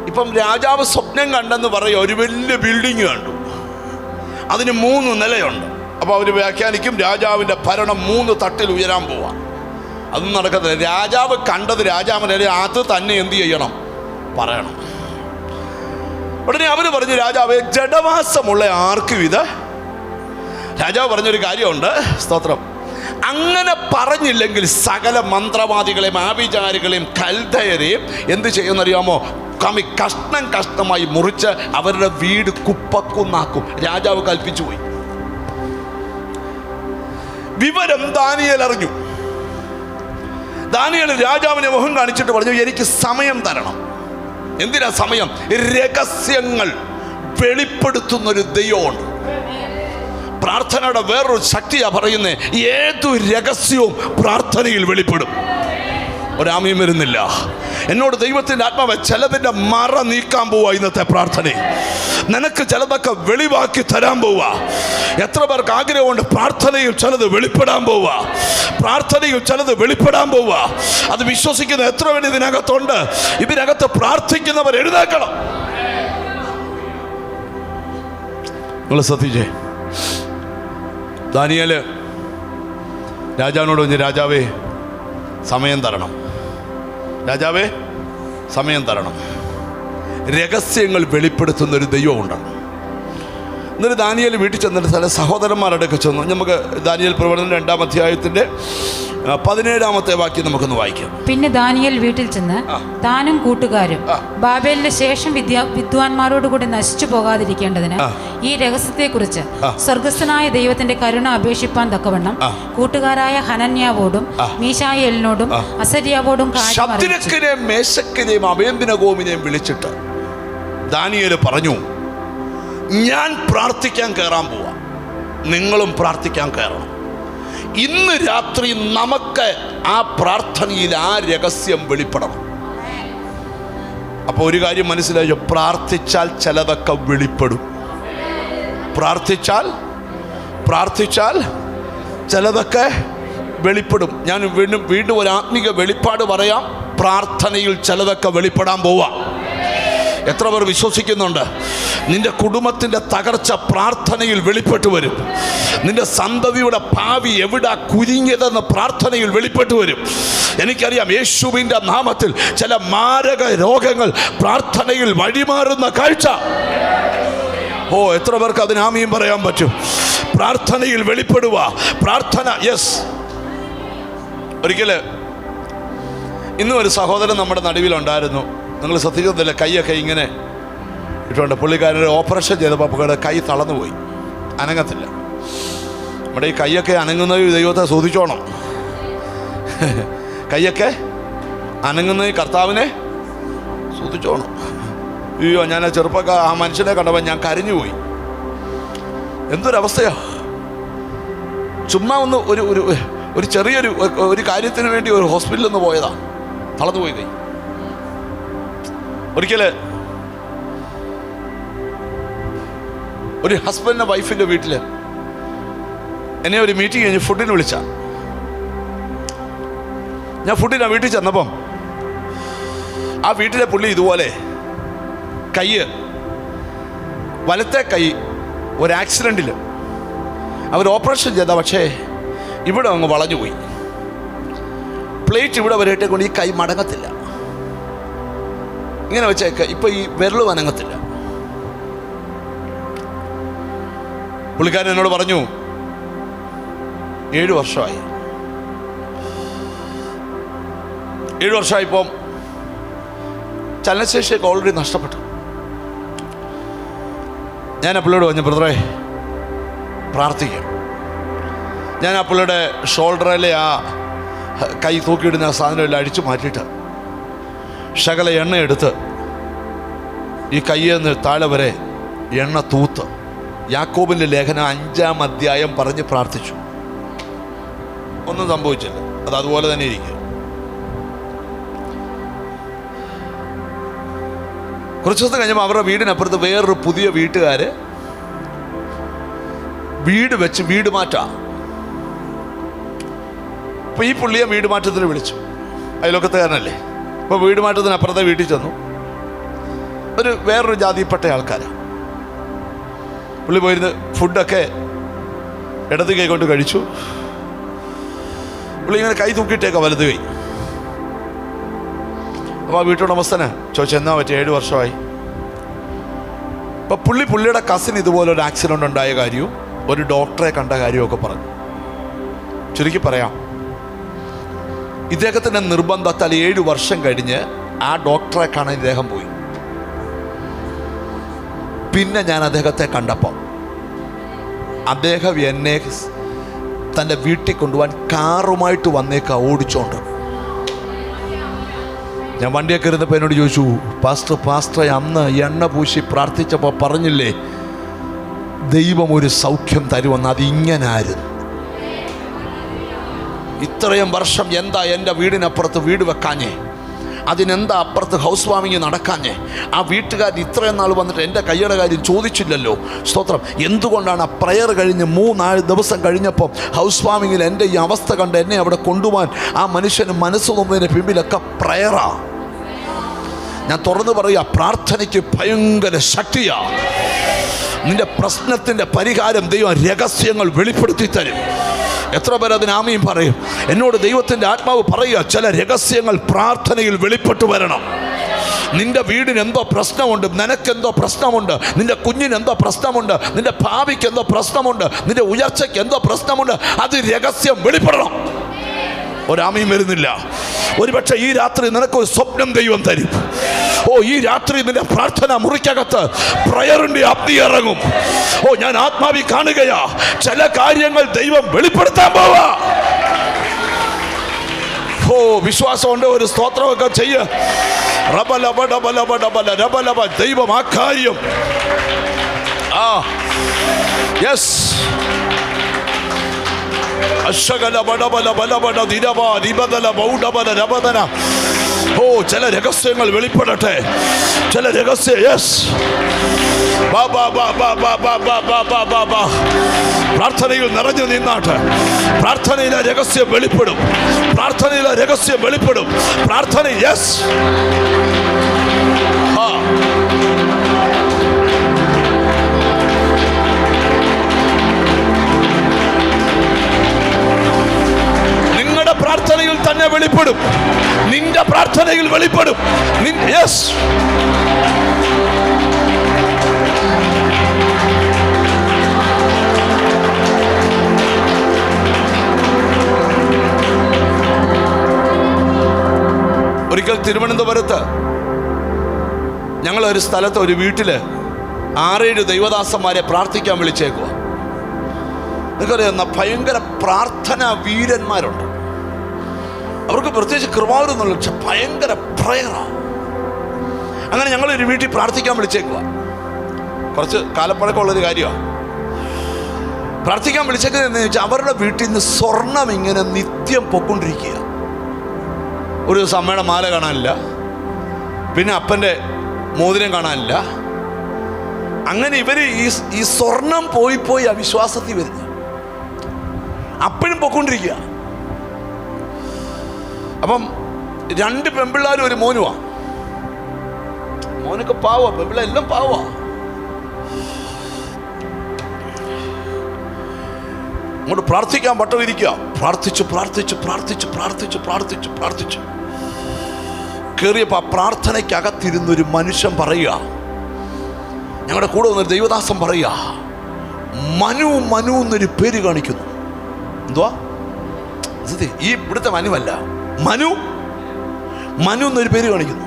ഇപ്പം രാജാവ് സ്വപ്നം കണ്ടെന്ന് പറയുക, ഒരു വലിയ ബിൽഡിങ് കണ്ടു, അതിന് 3 നിലയുണ്ട്. അപ്പോൾ അവർ വ്യാഖ്യാനിക്കും, രാജാവിൻ്റെ ഭരണം 3 തട്ടിൽ ഉയരാൻ പോവാം. അതൊന്നും നടക്കത്തില്ല. രാജാവ് കണ്ടത് രാജാവിനെ അത് തന്നെ എന്ത് ചെയ്യണം? പറയണം. ഉടനെ അവർ പറഞ്ഞു, രാജാവേ, ജഡവാസമുള്ള ആർക്കും ഇത്. രാജാവ് പറഞ്ഞൊരു കാര്യമുണ്ട്, സ്തോത്രം, അങ്ങനെ പറഞ്ഞില്ലെങ്കിൽ സകല മന്ത്രവാദികളെയും ആഭിചാരികളെയും കൽദയരെയും എന്ത് ചെയ്യുമെന്നറിയാമോ? കഷ്ണമായി മുറിച്ച് അവരുടെ വീട് കുപ്പക്കുന്നാക്കും. രാജാവ് കൽപ്പിച്ചു പോയി. വിവരം ദാനിയേൽ അറിഞ്ഞു. ദാനിയേൽ രാജാവിനെ മുഖം കാണിച്ചിട്ട് പറഞ്ഞു, എനിക്ക് സമയം തരണം. എന്തിനാ സമയം? രഹസ്യങ്ങൾ വെളിപ്പെടുത്തുന്നൊരു ദൈവമുണ്ട്. പ്രാർത്ഥനയുടെ വേറൊരു ശക്തിയാ പറയുന്നത്, ഏതു രഹസ്യവും പ്രാർത്ഥനയിൽ വെളിപ്പെടും. ഒരാമയും വരുന്നില്ല. എന്നോട് ദൈവത്തിൻ്റെ ആത്മാവ് ചിലതിൻ്റെ മറ നീക്കാൻ പോവുക. ഇന്നത്തെ പ്രാർത്ഥനയിൽ നിനക്ക് ചിലതൊക്കെ വെളിവാക്കി തരാൻ പോവുക. എത്ര പേർക്ക് ആഗ്രഹമുണ്ട് പ്രാർത്ഥനയിൽ ചിലത് വെളിപ്പെടാൻ പോവുക, പ്രാർത്ഥനയിൽ ചിലത് വെളിപ്പെടാൻ പോവുക. അത് വിശ്വസിക്കുന്ന എത്ര പേര് ഇതിനകത്തുണ്ട്? ഇതിനകത്ത് പ്രാർത്ഥിക്കുന്നവർ എഴുന്നേൽക്കണം. നിങ്ങൾ ശ്രദ്ധിച്ചേ, ദാനിയേല് രാജാവിനോട് പറഞ്ഞു, രാജാവേ സമയം തരണം, രാജാവേ സമയം തരണം. രഹസ്യങ്ങൾ വെളിപ്പെടുത്തുന്നൊരു ദൈവമുണ്ട്. എന്നിട്ട് ദാനിയേൽ വീട്ടിൽ ചെന്നിട്ട് ചില സഹോദരന്മാരുടെ ചെന്നു. നമുക്ക് ദാനിയേൽ പ്രവചനം 2-ാം അധ്യായത്തിൻ്റെ 17-ാമത്തെ വാക്യം നമുക്കൊന്ന് വായിക്കാം. പിന്നെ ദാനിയേൽ വീട്ടിൽ ചെന്ന് താനും കൂട്ടുകാരും ബാബേലിന്റെ ശേഷം വിദ്വാൻമാരോട് കൂടി നശിച്ചു പോകാതിരിക്കേണ്ടതിന് ഈ രഹസ്യത്തെക്കുറിച്ച് സ്വർഗസ്ഥനായ ദൈവത്തിന്റെ കരുണ അപേക്ഷിപ്പാൻ തക്കവണ്ണം കൂട്ടുകാരായ ഹനന്യാവോടും മീശായേലിനോടും അസര്യാവോടും ശദ്രക്കിനെയും മേശക്കിനെയും അബേദ്നെഗോവിനെയും വിളിച്ചിട്ട് ദാനിയേൽ പറഞ്ഞു, ഞാൻ പ്രാർത്ഥിക്കാൻ കയറാൻ പോവാ, നിങ്ങളും പ്രാർത്ഥിക്കാൻ കയറണം. ഇന്ന് രാത്രി നമുക്ക് ആ പ്രാർത്ഥനയിൽ ആ രഹസ്യം വെളിപ്പെടണം. അപ്പോൾ ഒരു കാര്യം മനസ്സിലായോ? പ്രാർത്ഥിച്ചാൽ ചിലതൊക്കെ വെളിപ്പെടും. പ്രാർത്ഥിച്ചാൽ ചിലതൊക്കെ വെളിപ്പെടും. ഞാൻ വീണ്ടും ഒരു ആത്മീക വെളിപ്പാട് പറയാം. പ്രാർത്ഥനയിൽ ചിലതൊക്കെ വെളിപ്പെടാൻ പോവാ. എത്ര പേർ വിശ്വസിക്കുന്നുണ്ട്? നിന്റെ കുടുംബത്തിൻ്റെ തകർച്ച പ്രാർത്ഥനയിൽ വെളിപ്പെട്ടു വരും. നിന്റെ സന്തതിയുടെ ഭാവി എവിടെ കുരുങ്ങിയതെന്ന് പ്രാർത്ഥനയിൽ വെളിപ്പെട്ടു വരും. എനിക്കറിയാം, യേശുവിൻ്റെ നാമത്തിൽ ചില മാരക രോഗങ്ങൾ പ്രാർത്ഥനയിൽ വഴിമാറുന്ന കാഴ്ച. ഓ, എത്ര പേർക്ക് അതിന് ആമീൻ പറയാൻ പറ്റും? പ്രാർത്ഥനയിൽ വെളിപ്പെടുക. പ്രാർത്ഥന. യെസ്. ഒരിക്കല് ഇന്നും ഒരു സഹോദരൻ നമ്മുടെ നടുവിലുണ്ടായിരുന്നു. നിങ്ങൾ ശ്രദ്ധിക്കുന്നില്ല, കൈയൊക്കെ ഇങ്ങനെ ഇട്ടുകൊണ്ട് പുള്ളിക്കാരൻ്റെ ഓപ്പറേഷൻ ചെയ്തപ്പോൾ പുള്ളിയുടെ കൈ തളർന്നുപോയി, അനങ്ങത്തില്ല. നമ്മുടെ ഈ കൈയൊക്കെ അനങ്ങുന്നത് ദൈവത്തെ സ്തുതിച്ചോണം. കൈയൊക്കെ അനങ്ങുന്നത് കർത്താവിനെ സ്തുതിച്ചോണം. അയ്യോ, ഞാൻ ആ മനുഷ്യനെ കണ്ടപ്പോൾ ഞാൻ കരഞ്ഞുപോയി. എന്തൊരവസ്ഥയാ! ചുമ്മാ ഒന്ന് ഒരു ചെറിയൊരു ഒരു കാര്യത്തിന് വേണ്ടി ഒരു ഹോസ്പിറ്റലിൽ നിന്ന് പോയതാ, തളർന്നുപോയി കൈ. ഒരിക്കല് ഒരു ഹസ്ബൻഡിൻ്റെ വൈഫിൻ്റെ വീട്ടിൽ എന്നെ ഒരു മീറ്റിംഗ് കഴിഞ്ഞ് ഫുഡിന് വിളിച്ച. ഞാൻ ഫുഡിനാ വീട്ടിൽ ചെന്നപ്പം ആ വീട്ടിലെ പുള്ളി ഇതുപോലെ വലത്തെ കൈ ഒരു ആക്സിഡൻറ്റിൽ അവർ ഓപ്പറേഷൻ ചെയ്ത, പക്ഷേ ഇവിടെ അങ്ങ് വളഞ്ഞുപോയി. പ്ലേറ്റ് ഇവിടെ വരെയിട്ടേ കൊണ്ട് ഈ കൈ മടങ്ങത്തില്ല. ഇങ്ങനെ വെച്ചേക്ക, ഇപ്പൊ ഈ വിരലും അനങ്ങത്തില്ല. പുള്ളിക്കാരൻ എന്നോട് പറഞ്ഞു, 7 വർഷമായി. 7 വർഷമായിപ്പം ചലനശേഷിയൊക്കെ ഓൾറെഡി നഷ്ടപ്പെട്ടു. ഞാൻ ആ പുള്ളിയോട് പറഞ്ഞു, ബ്രദറെ പ്രാർത്ഥിക്കാം. ഞാൻ ആ പുള്ളിയുടെ ഷോൾഡറിലെ ആ കൈ തൂക്കിയിടുന്ന സാധനമെല്ലാം അടിച്ചു മാറ്റിയിട്ട് ശകല എണ്ണ എടുത്ത് ഈ കയ്യെന്ന് താഴെ വരെ എണ്ണ തൂത്ത് യാക്കോബിൻ്റെ ലേഖനം 5-ാം അധ്യായം പറഞ്ഞ് പ്രാർത്ഥിച്ചു. ഒന്നും സംഭവിച്ചില്ല. അത് അതുപോലെ തന്നെ ഇരിക്കും. കുറച്ച് ദിവസം കഴിഞ്ഞപ്പോൾ അവരുടെ വീടിനപ്പുറത്ത് വേറൊരു പുതിയ വീട്ടുകാര് വീട് വെച്ച് വീട് മാറ്റാം. അപ്പൊ ഈ പുള്ളിയെ വീട് മാറ്റത്തിന് വിളിച്ചു. അയൽവക്കത്തുകാരനല്ലേ. അപ്പോൾ വീട് മാറ്റത്തിന് അപ്പുറത്തെ വീട്ടിൽ ചെന്നു. വേറൊരു ജാതിയിൽപ്പെട്ട ആൾക്കാരാണ്. പുള്ളി പോയിരുന്ന് ഫുഡൊക്കെ ഇടത് കൈ കൊണ്ട് കഴിച്ചു. പുള്ളി ഇങ്ങനെ കൈ തൂക്കിയിട്ടേക്കാം വലത് കൈ. അപ്പോൾ ആ വീട്ടുടമസ്ഥന് ചോദിച്ചു, എന്നാ പറ്റി? 7 വർഷമായി. അപ്പം പുള്ളിയുടെ കസിൻ ഇതുപോലെ ഒരു ആക്സിഡൻ്റ് ഉണ്ടായ കാര്യവും ഒരു ഡോക്ടറെ കണ്ട കാര്യമൊക്കെ പറഞ്ഞു. ചുരുക്കി പറയാം, ഇദ്ദേഹത്തിൻ്റെ നിർബന്ധത്താൽ 7 വർഷം കഴിഞ്ഞ് ആ ഡോക്ടറെ കാണാൻ ഇദ്ദേഹം പോയി. പിന്നെ ഞാൻ അദ്ദേഹത്തെ കണ്ടപ്പോൾ അദ്ദേഹം എന്നെ തൻ്റെ വീട്ടിൽ കൊണ്ടുപോകാൻ കാറുമായിട്ട് വന്നേക്കാ, ഓടിച്ചോണ്ട്. ഞാൻ വണ്ടിയൊക്കെ ഇരുന്നപ്പോൾ എന്നോട് ചോദിച്ചു, പാസ്റ്റർ അന്ന് എണ്ണ പൂശി പ്രാർത്ഥിച്ചപ്പോൾ പറഞ്ഞില്ലേ ദൈവം ഒരു സൗഖ്യം തരുമെന്ന്? അത് ഇങ്ങനായിരുന്നു. ഇത്രയും വർഷം എന്താ എൻ്റെ വീടിനപ്പുറത്ത് വീട് വെക്കാഞ്ഞേ? അതിനെന്താ അപ്പുറത്ത് ഹൗസ് വാമിങ് നടക്കാഞ്ഞേ? ആ വീട്ടുകാർ ഇത്രയും നാൾ വന്നിട്ട് എൻ്റെ കയ്യുടെ കാര്യം ചോദിച്ചില്ലല്ലോ. സ്തോത്രം. എന്തുകൊണ്ടാണ് ആ പ്രയർ കഴിഞ്ഞ് 3-4 ദിവസം കഴിഞ്ഞപ്പോൾ ഹൗസ് വാമിങ്ങിൽ എൻ്റെ ഈ അവസ്ഥ കണ്ട് എന്നെ അവിടെ കൊണ്ടുപോകാൻ ആ മനുഷ്യന് മനസ്സ് തോന്നുന്നതിന് പിമ്പിലൊക്കെ പ്രയറാ. ഞാൻ തുറന്നു പറയുക, പ്രാർത്ഥനയ്ക്ക് ഭയങ്കര ശക്തിയാ. നിന്റെ പ്രശ്നത്തിൻ്റെ പരിഹാരം ദൈവം രഹസ്യങ്ങൾ വെളിപ്പെടുത്തി തരും. എത്ര പേർ അതിന് ആമീൻ പറയും? എന്നോട് ദൈവത്തിൻ്റെ ആത്മാവ് പറയുക, ചില രഹസ്യങ്ങൾ പ്രാർത്ഥനയിൽ വെളിപ്പെട്ടു വരണം. നിന്റെ വീടിന് എന്തോ പ്രശ്നമുണ്ട്, നിനക്കെന്തോ പ്രശ്നമുണ്ട്, നിന്റെ കുഞ്ഞിന് എന്തോ പ്രശ്നമുണ്ട്, നിന്റെ ഭാവിക്ക് എന്തോ പ്രശ്നമുണ്ട്, നിന്റെ ഉയർച്ചയ്ക്ക് എന്തോ പ്രശ്നമുണ്ട്, അത് രഹസ്യം വെളിപ്പെടണം. ഒരാമയും വരുന്നില്ല. ഒരുപക്ഷെ ഈ രാത്രി നിനക്കൊരു സ്വപ്നം ദൈവം തരും. ഈ രാത്രി നിന്റെ പ്രാർത്ഥന മുറിക്കകത്ത് പ്രയറിന്റെ അഗ്നി ഇറങ്ങും. ഞാൻ ആത്മാവി കാണുകയാ, ചില കാര്യങ്ങൾ ദൈവം വെളിപ്പെടുത്താൻ പോവാ. വിശ്വാസമുണ്ട്. ഒരു സ്തോത്രമൊക്കെ ചെയ്യ. ദൈവം ആ കാര്യം യെസ് ചില രഹസ്യങ്ങൾ വെളിപ്പെടട്ടെ. ചില രഹസ്യ യെസ് പ്രാർത്ഥനയിൽ നിറഞ്ഞു നിന്നാട്ട്. പ്രാർത്ഥനയിലെ രഹസ്യം വെളിപ്പെടും. പ്രാർത്ഥനയിലെ രഹസ്യം വെളിപ്പെടും. പ്രാർത്ഥന യെസ്. നിങ്ങളുടെ പ്രാർത്ഥനയിൽ തന്നെ വെളിപ്പെടും. നിന്റെ പ്രാർത്ഥനയിൽ വെളിപ്പെടും. യെസ്. ഒരിക്കൽ തിരുവനന്തപുരത്ത് ഞങ്ങൾ ഒരു സ്ഥലത്ത് ഒരു വീട്ടില് 6-7 ദൈവദാസന്മാരെ പ്രാർത്ഥിക്കാൻ വിളിച്ചേക്കുക. നിങ്ങൾക്കറിയാവുന്ന ഭയങ്കര പ്രാർത്ഥനാ വീരന്മാരുണ്ട്. അവർക്ക് പ്രത്യേകിച്ച് കൃപാവരൊന്നുമില്ല, പക്ഷെ ഭയങ്കര പ്രയറാണ്. അങ്ങനെ ഞങ്ങളൊരു വീട്ടിൽ പ്രാർത്ഥിക്കാൻ വിളിച്ചേക്കുക. കുറച്ച് കാലപ്പഴക്കമുള്ളൊരു കാര്യമാണ്. പ്രാർത്ഥിക്കാൻ വിളിച്ചേക്കുന്നത് എന്ന് വെച്ചാൽ അവരുടെ വീട്ടിൽ നിന്ന് സ്വർണം ഇങ്ങനെ നിത്യം പൊക്കൊണ്ടിരിക്കുക. ഒരു ദിവസം അമ്മയുടെ മാല കാണാനില്ല, പിന്നെ അപ്പൻ്റെ മോതിരം കാണാനില്ല. അങ്ങനെ ഇവർ ഈ സ്വർണം പോയി അവിശ്വാസത്തിൽ വരുന്നു. അപ്പോഴും പൊക്കൊണ്ടിരിക്കുക. അപ്പം 2 പെൺപിള്ളാരും ഒരു മോനുവാ. മോനൊക്കെ പാവാ, പെൺപിള്ള എല്ലാം പാവാ. അങ്ങോട്ട് പ്രാർത്ഥിക്കാൻ പട്ടമിരിക്കുക. പ്രാർത്ഥിച്ചു കയറിയപ്പോൾ ആ പ്രാർത്ഥനയ്ക്കകത്തിരുന്നൊരു മനുഷ്യൻ പറയുക, ഞങ്ങളുടെ കൂടെ വന്നൊരു ദൈവദാസൻ പറയുക, മനു എന്നൊരു പേര് കാണിക്കുന്നു. എന്തുവാ? ഈ ഇവിടുത്തെ മനുവല്ല, മനു എന്നൊരു പേര് കാണിക്കുന്നു.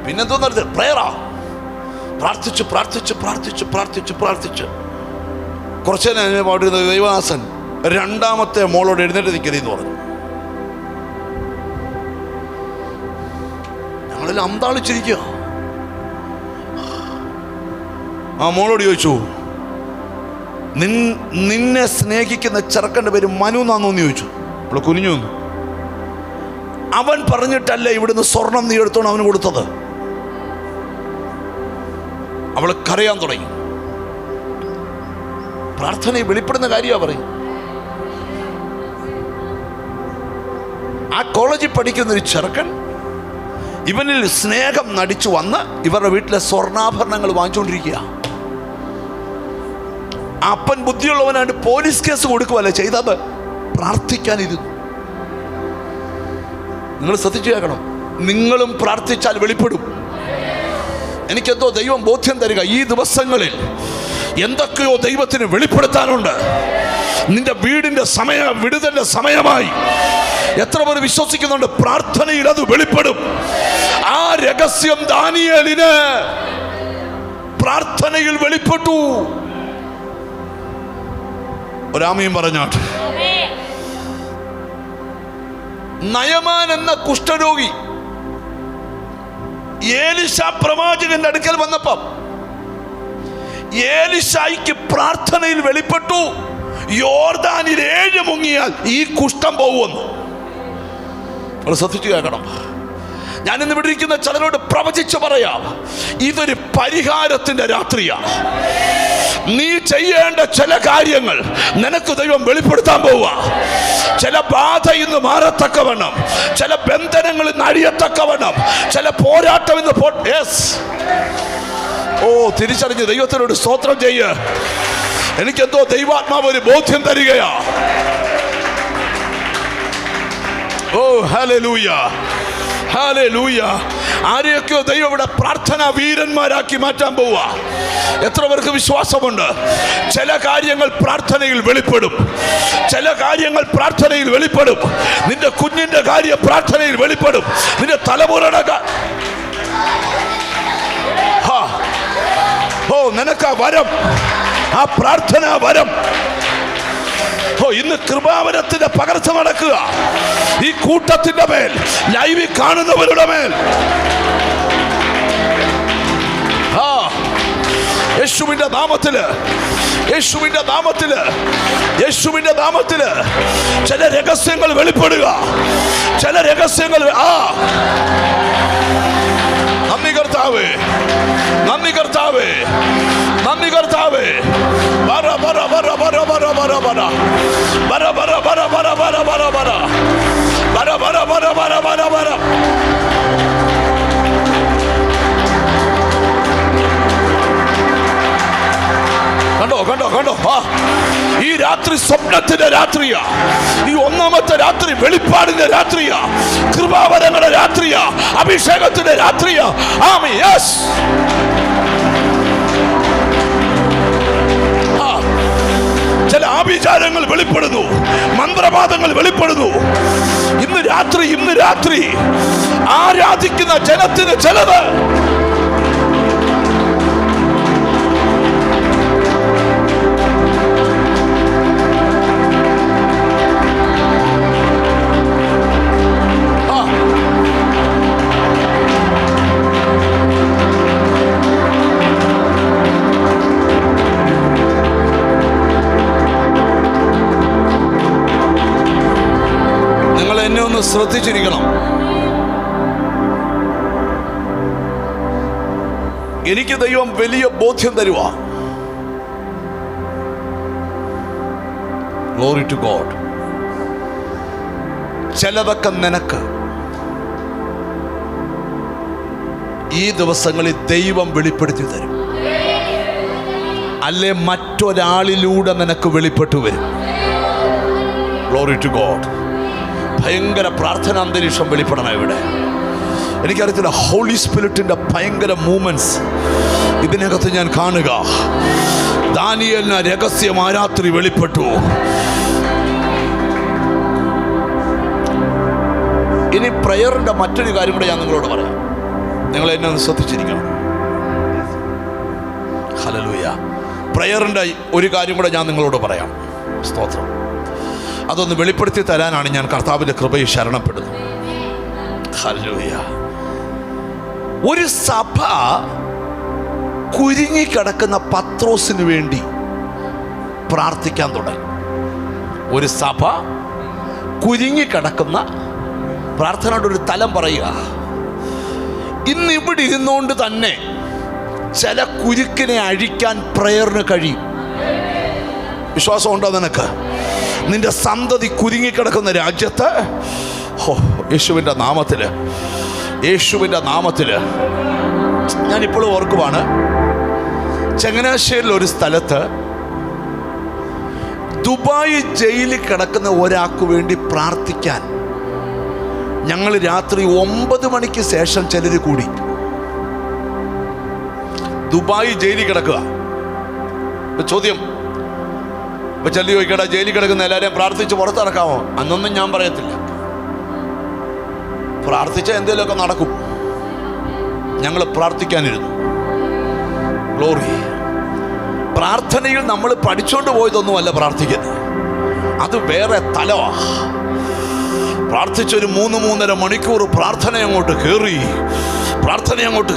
പിന്നെന്തോന്ന് പ്രയറാ. പ്രാർത്ഥിച്ചു കുറച്ചു നേരം പാടുന്ന ദൈവദാസൻ 2ാമത്തെ മോളോട് എഴുന്നേറ്റ് നിൽക്കരുതെന്ന് പറഞ്ഞു. ഞങ്ങളെല്ലാം അന്താളിച്ചിരിക്കുക. ആ മോളോട് ചോദിച്ചു, നിന്നെ സ്നേഹിക്കുന്ന ചെറുക്കൻ്റെ പേര് മനു എന്നാന്നോന്ന് ചോദിച്ചു. അവളെ കുനിഞ്ഞു വന്നു. അവൻ പറഞ്ഞിട്ടല്ലേ ഇവിടുന്ന് സ്വർണം നീ എടുത്തോണ്ട് അവന് കൊടുത്തത്. അവൾ കരയാൻ തുടങ്ങി. പ്രാർത്ഥനയിൽ വെളിപ്പെടുന്ന കാര്യമാണ് പറയും. ആ കോളേജിൽ പഠിക്കുന്ന ഒരു ചെറുക്കൻ ഇവനിൽ സ്നേഹം നടിച്ചു വന്ന് ഇവരുടെ വീട്ടിലെ സ്വർണ്ണാഭരണങ്ങൾ വാങ്ങിച്ചുകൊണ്ടിരിക്കുക. അപ്പൻ ബുദ്ധിയുള്ളവനായിട്ട് പോലീസ് കേസ് കൊടുക്കുവല്ലേ ചെയ്തത്. പ്രാർത്ഥിക്കാനിരുന്നു. നിങ്ങൾ ശ്രദ്ധിച്ചു കേൾക്കണം. നിങ്ങളും പ്രാർത്ഥിച്ചാൽ വെളിപ്പെടും. എനിക്കെന്തോ ദൈവം ബോധ്യം തരിക. ഈ ദിവസങ്ങളിൽ എന്തൊക്കെയോ ദൈവത്തിന് വെളിപ്പെടുത്താനുണ്ട്. നിന്റെ വീടിന്റെ വിടുതലിന്റെ സമയമായി. എത്ര പേർ വിശ്വസിക്കുന്നുണ്ട്? പ്രാർത്ഥനയിൽ അത് വെളിപ്പെടും. ആ രഹസ്യം ദാനിയേലിന് പ്രാർത്ഥനയിൽ വെളിപ്പെട്ടു. ഒരാമയും പറഞ്ഞാട്ട്. നയമാൻ എന്ന കുഷ്ഠരോഗി ഏലിശാ പ്രവാചകന്റെ അടുക്കൽ വന്നപ്പം ഏലിശായിക്ക് പ്രാർത്ഥനയിൽ വെളിപ്പെട്ടു, യോർദാനിൽ 7 മുങ്ങിയാൽ ഈ കുഷ്ഠം പോകുമെന്ന്. ശ്രദ്ധിച്ചു കേൾക്കണം. ഞാൻ ഇന്ന് ഇവിടെ ഇരിക്കുന്ന ചിലരോട് പ്രവചിച്ചു പറയാം, ഇതൊരു പരിഹാരത്തിന്റെ രാത്രിയാണ്. നീ ചെയ്യേണ്ട ചില കാര്യങ്ങൾ നിനക്ക് ദൈവം വെളിപ്പെടുത്താൻ പോവുക. ചില ബാധ ഇന്ന് മാറത്തക്കവണ്ണം, ചില ബന്ധനങ്ങൾ ഇന്ന് അഴിയത്തക്കവണ്ണം, ചില പോരാട്ടം ഇന്ന് തിരിച്ചറിഞ്ഞ് ദൈവത്തിനോട് സ്തോത്രം ചെയ്യ്. എനിക്കെന്തോ ദൈവാത്മാവ് ഒരു ബോധ്യം തരികയാ. ഹല്ലേലൂയ. ആരെയൊക്കെയോ ദൈവം ഇവിടെ പ്രാർത്ഥനാ വീരന്മാരാക്കി മാറ്റാൻ പോവുക. എത്ര പേർക്ക് വിശ്വാസമുണ്ട്? ചില കാര്യങ്ങൾ പ്രാർത്ഥനയിൽ വെളിപ്പെടും. നിന്റെ കുഞ്ഞിന്റെ കാര്യം പ്രാർത്ഥനയിൽ വെളിപ്പെടും. നിന്റെ തലമുറയുടെ നിനക്ക് ആ വരം, ആ പ്രാർത്ഥനാ വരം. ഇന്ന് കൃപാവരത്തിന്റെ പകർച്ച നടക്കുക. ഈ കൂട്ടത്തിന്റെ മേൽ, ലൈവിൽ കാണുന്നവരുടെ മേൽ. യേശുവിന്റെ നാമത്തില് ചില രഹസ്യങ്ങൾ വെളിപ്പെടുക. നന്ദി കർത്താവേ. കണ്ടോ കണ്ടോ കണ്ടോ? ഈ രാത്രി സ്വപ്നത്തിന്റെ രാത്രിയാ. ഈ ഒന്നാമത്തെ രാത്രി വെളിപ്പാടിന്റെ രാത്രിയാ, കൃപാവരങ്ങളുടെ രാത്രിയാ, അഭിഷേകത്തിന്റെ രാത്രിയാ. ആമേൻ. യെസ്. ചില ആഭിചാരങ്ങൾ വെളിപ്പെടുന്നു, മന്ത്രവാദങ്ങൾ വെളിപ്പെടുന്നു. ഇന്ന് രാത്രി ആരാധിക്കുന്ന ജനത്തിന് ചിലത് ശ്രദ്ധിച്ചിരിക്കണം. എനിക്ക് ദൈവം വലിയ ബോധ്യം തരുക. Glory to God. ചിലതൊക്കെ നിനക്ക് ഈ ദിവസങ്ങളിൽ ദൈവം വെളിപ്പെടുത്തി തരും, അല്ലെ മറ്റൊരാളിലൂടെ നിനക്ക് വെളിപ്പെട്ടു വരും. Glory to God. ഭയങ്കര പ്രാർത്ഥന അന്തരീക്ഷം വെളിപ്പെടണം ഇവിടെ. എനിക്കറിയത്തില്ല, ഹോളി സ്പിരിറ്റിന്റെ ഭയങ്കര മൂവ്മെന്റ്സ് ഇതിനകത്ത് ഞാൻ കാണുക. ദാനിയേലിന് രഹസ്യം ആ രാത്രി വെളിപ്പെട്ടു. ഇനി പ്രയറിന്റെ മറ്റൊരു കാര്യം കൂടെ ഞാൻ നിങ്ങളോട് പറയാം. നിങ്ങൾ എന്നെ ഒന്ന് ശ്രദ്ധിച്ചിരിക്കണം. ഹല്ലേലൂയ. പ്രയറിന്റെ ഒരു കാര്യം കൂടെ ഞാൻ നിങ്ങളോട് പറയാം. സ്തോത്രം. അതൊന്ന് വെളിപ്പെടുത്തി തരാനാണ് ഞാൻ കർത്താവിന്റെ കൃപയിൽ ശരണപ്പെടുന്നത്. ഹല്ലേലൂയ. ഒരു സഭ കുരുങ്ങിക്കിടക്കുന്ന പത്രോസിന് വേണ്ടി പ്രാർത്ഥിക്കാൻ തുടങ്ങി. ഒരു സഭ കുരുങ്ങിക്കിടക്കുന്ന പ്രാർത്ഥനയുടെ ഒരു തലം പറയുക. ഇന്ന് ഇവിടെ ഇരുന്നുകൊണ്ട് തന്നെ ചില കുരുക്കിനെ അഴിക്കാൻ പ്രയറിന് കഴിയും. വിശ്വാസം ഉണ്ടോ നിനക്ക്? നിന്റെ സന്തതി കുരുങ്ങിക്കിടക്കുന്ന രാജ്യത്ത് യേശുവിൻ്റെ നാമത്തില് ഞാനിപ്പോഴും ഓർക്കുവാണ്, ചങ്ങനാശ്ശേരിയിൽ ഒരു സ്ഥലത്ത് ദുബായ് ജയിലിൽ കിടക്കുന്ന ഒരാൾക്ക് വേണ്ടി പ്രാർത്ഥിക്കാൻ ഞങ്ങൾ രാത്രി 9 മണിക്ക് ശേഷം ചിലർ കൂടി. ദുബായ് ജയിലിൽ കിടക്കുക. ചോദ്യം, ഇപ്പൊ ചെല്ലി ചോദിക്കടാ, ജയിലിൽ കിടക്കുന്ന എല്ലാവരെയും പ്രാർത്ഥിച്ച് പുറത്തിറക്കാമോ? അന്നൊന്നും ഞാൻ പറയത്തില്ല. പ്രാർത്ഥിച്ച എന്തെങ്കിലുമൊക്കെ നടക്കും. ഞങ്ങൾ പ്രാർത്ഥിക്കാനിരുന്നു. ഗ്ലോറി. പ്രാർത്ഥനയിൽ നമ്മൾ പഠിച്ചോണ്ട് പോയതൊന്നുമല്ല പ്രാർത്ഥിക്കുന്നത്, അത് വേറെ തലവാ. പ്രാർത്ഥിച്ചൊരു 3-3.5 മണിക്കൂർ പ്രാർത്ഥന അങ്ങോട്ട്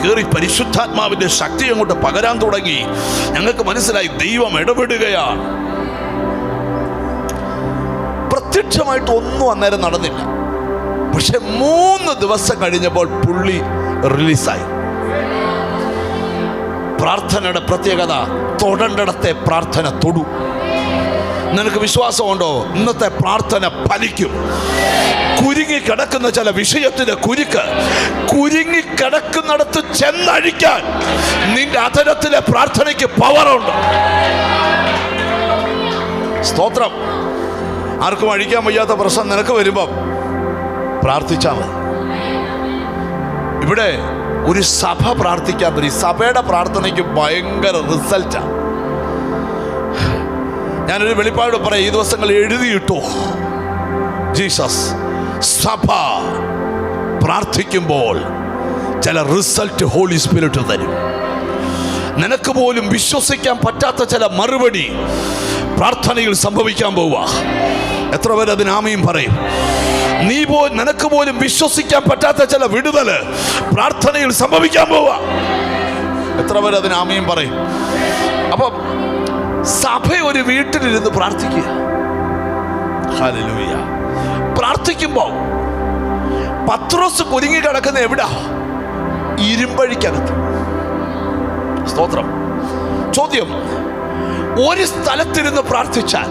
കയറി പരിശുദ്ധാത്മാവിന്റെ ശക്തി അങ്ങോട്ട് പകരാൻ തുടങ്ങി. ഞങ്ങൾക്ക് മനസ്സിലായി ദൈവം ഇടപെടുകയാണ്. പ്രത്യക്ഷമായിട്ട് ഒന്നും അന്നേരം നടന്നില്ല. പക്ഷെ 3 ദിവസം കഴിഞ്ഞപ്പോൾ പുള്ളി റിലീസായി. പ്രാർത്ഥനയുടെ പ്രത്യേകത, തൊടേണ്ടിടത്തെ പ്രാർത്ഥന തൊടു. നിനക്ക് വിശ്വാസമുണ്ടോ? ഇന്നത്തെ പ്രാർത്ഥന ഫലിക്കും. കുരുങ്ങിക്കിടക്കുന്ന ചില വിഷയത്തിന്റെ കുരുങ്ങിക്കിടക്കുന്നിടത്ത് ചെന്നഴിക്കാൻ നിന്റെ അധരത്തിലെ പ്രാർത്ഥനയ്ക്ക് പവറുണ്ട്. സ്തോത്രം. ആർക്കും അഴിക്കാൻ വയ്യാത്ത പ്രശ്നം നിനക്ക് വരുമ്പം പ്രാർത്ഥിച്ചാൽ മതി. ഇവിടെ ഒരു സഭ പ്രാർത്ഥിക്കാൻ പറ്റും. സഭയുടെ പ്രാർത്ഥനയ്ക്ക് ഭയങ്കര റിസൾട്ടാണ്. ഞാനൊരു വെളിപ്പാട് പറയാം. ഈ ദിവസങ്ങൾ എഴുതിയിട്ടു. ജീസസ് സഭ പ്രാർത്ഥിക്കുമ്പോൾ ചില റിസൾട്ട് ഹോളി സ്പിരിറ്റ് തരും. നിനക്ക് പോലും വിശ്വസിക്കാൻ പറ്റാത്ത ചില മറുപടി പ്രാർത്ഥനയിൽ സംഭവിക്കാൻ പോവുക. എത്ര പേര് അതിന് ആമീൻ പറയും? നിനക്ക് പോലും വിശ്വസിക്കാൻ പറ്റാത്ത ചില വിടുതല് പ്രാർത്ഥനയിൽ സംഭവിക്കാൻ പോവുക. എത്ര പേര് അതിന് ആമീൻ പറയും? അപ്പം സഭ ഒരു വീട്ടിലിരുന്ന് പ്രാർത്ഥിക്കുക. ഹല്ലേലൂയ. പ്രാർത്ഥിക്കുമ്പോ പത്രോസ് കുരുങ്ങി കിടക്കുന്ന എവിടാ? ഇരുമ്പഴിക്കകത്ത്. സ്തോത്രം. ചോദ്യം, ഒരു സ്ഥലത്തിരുന്ന് പ്രാർത്ഥിച്ചാൽ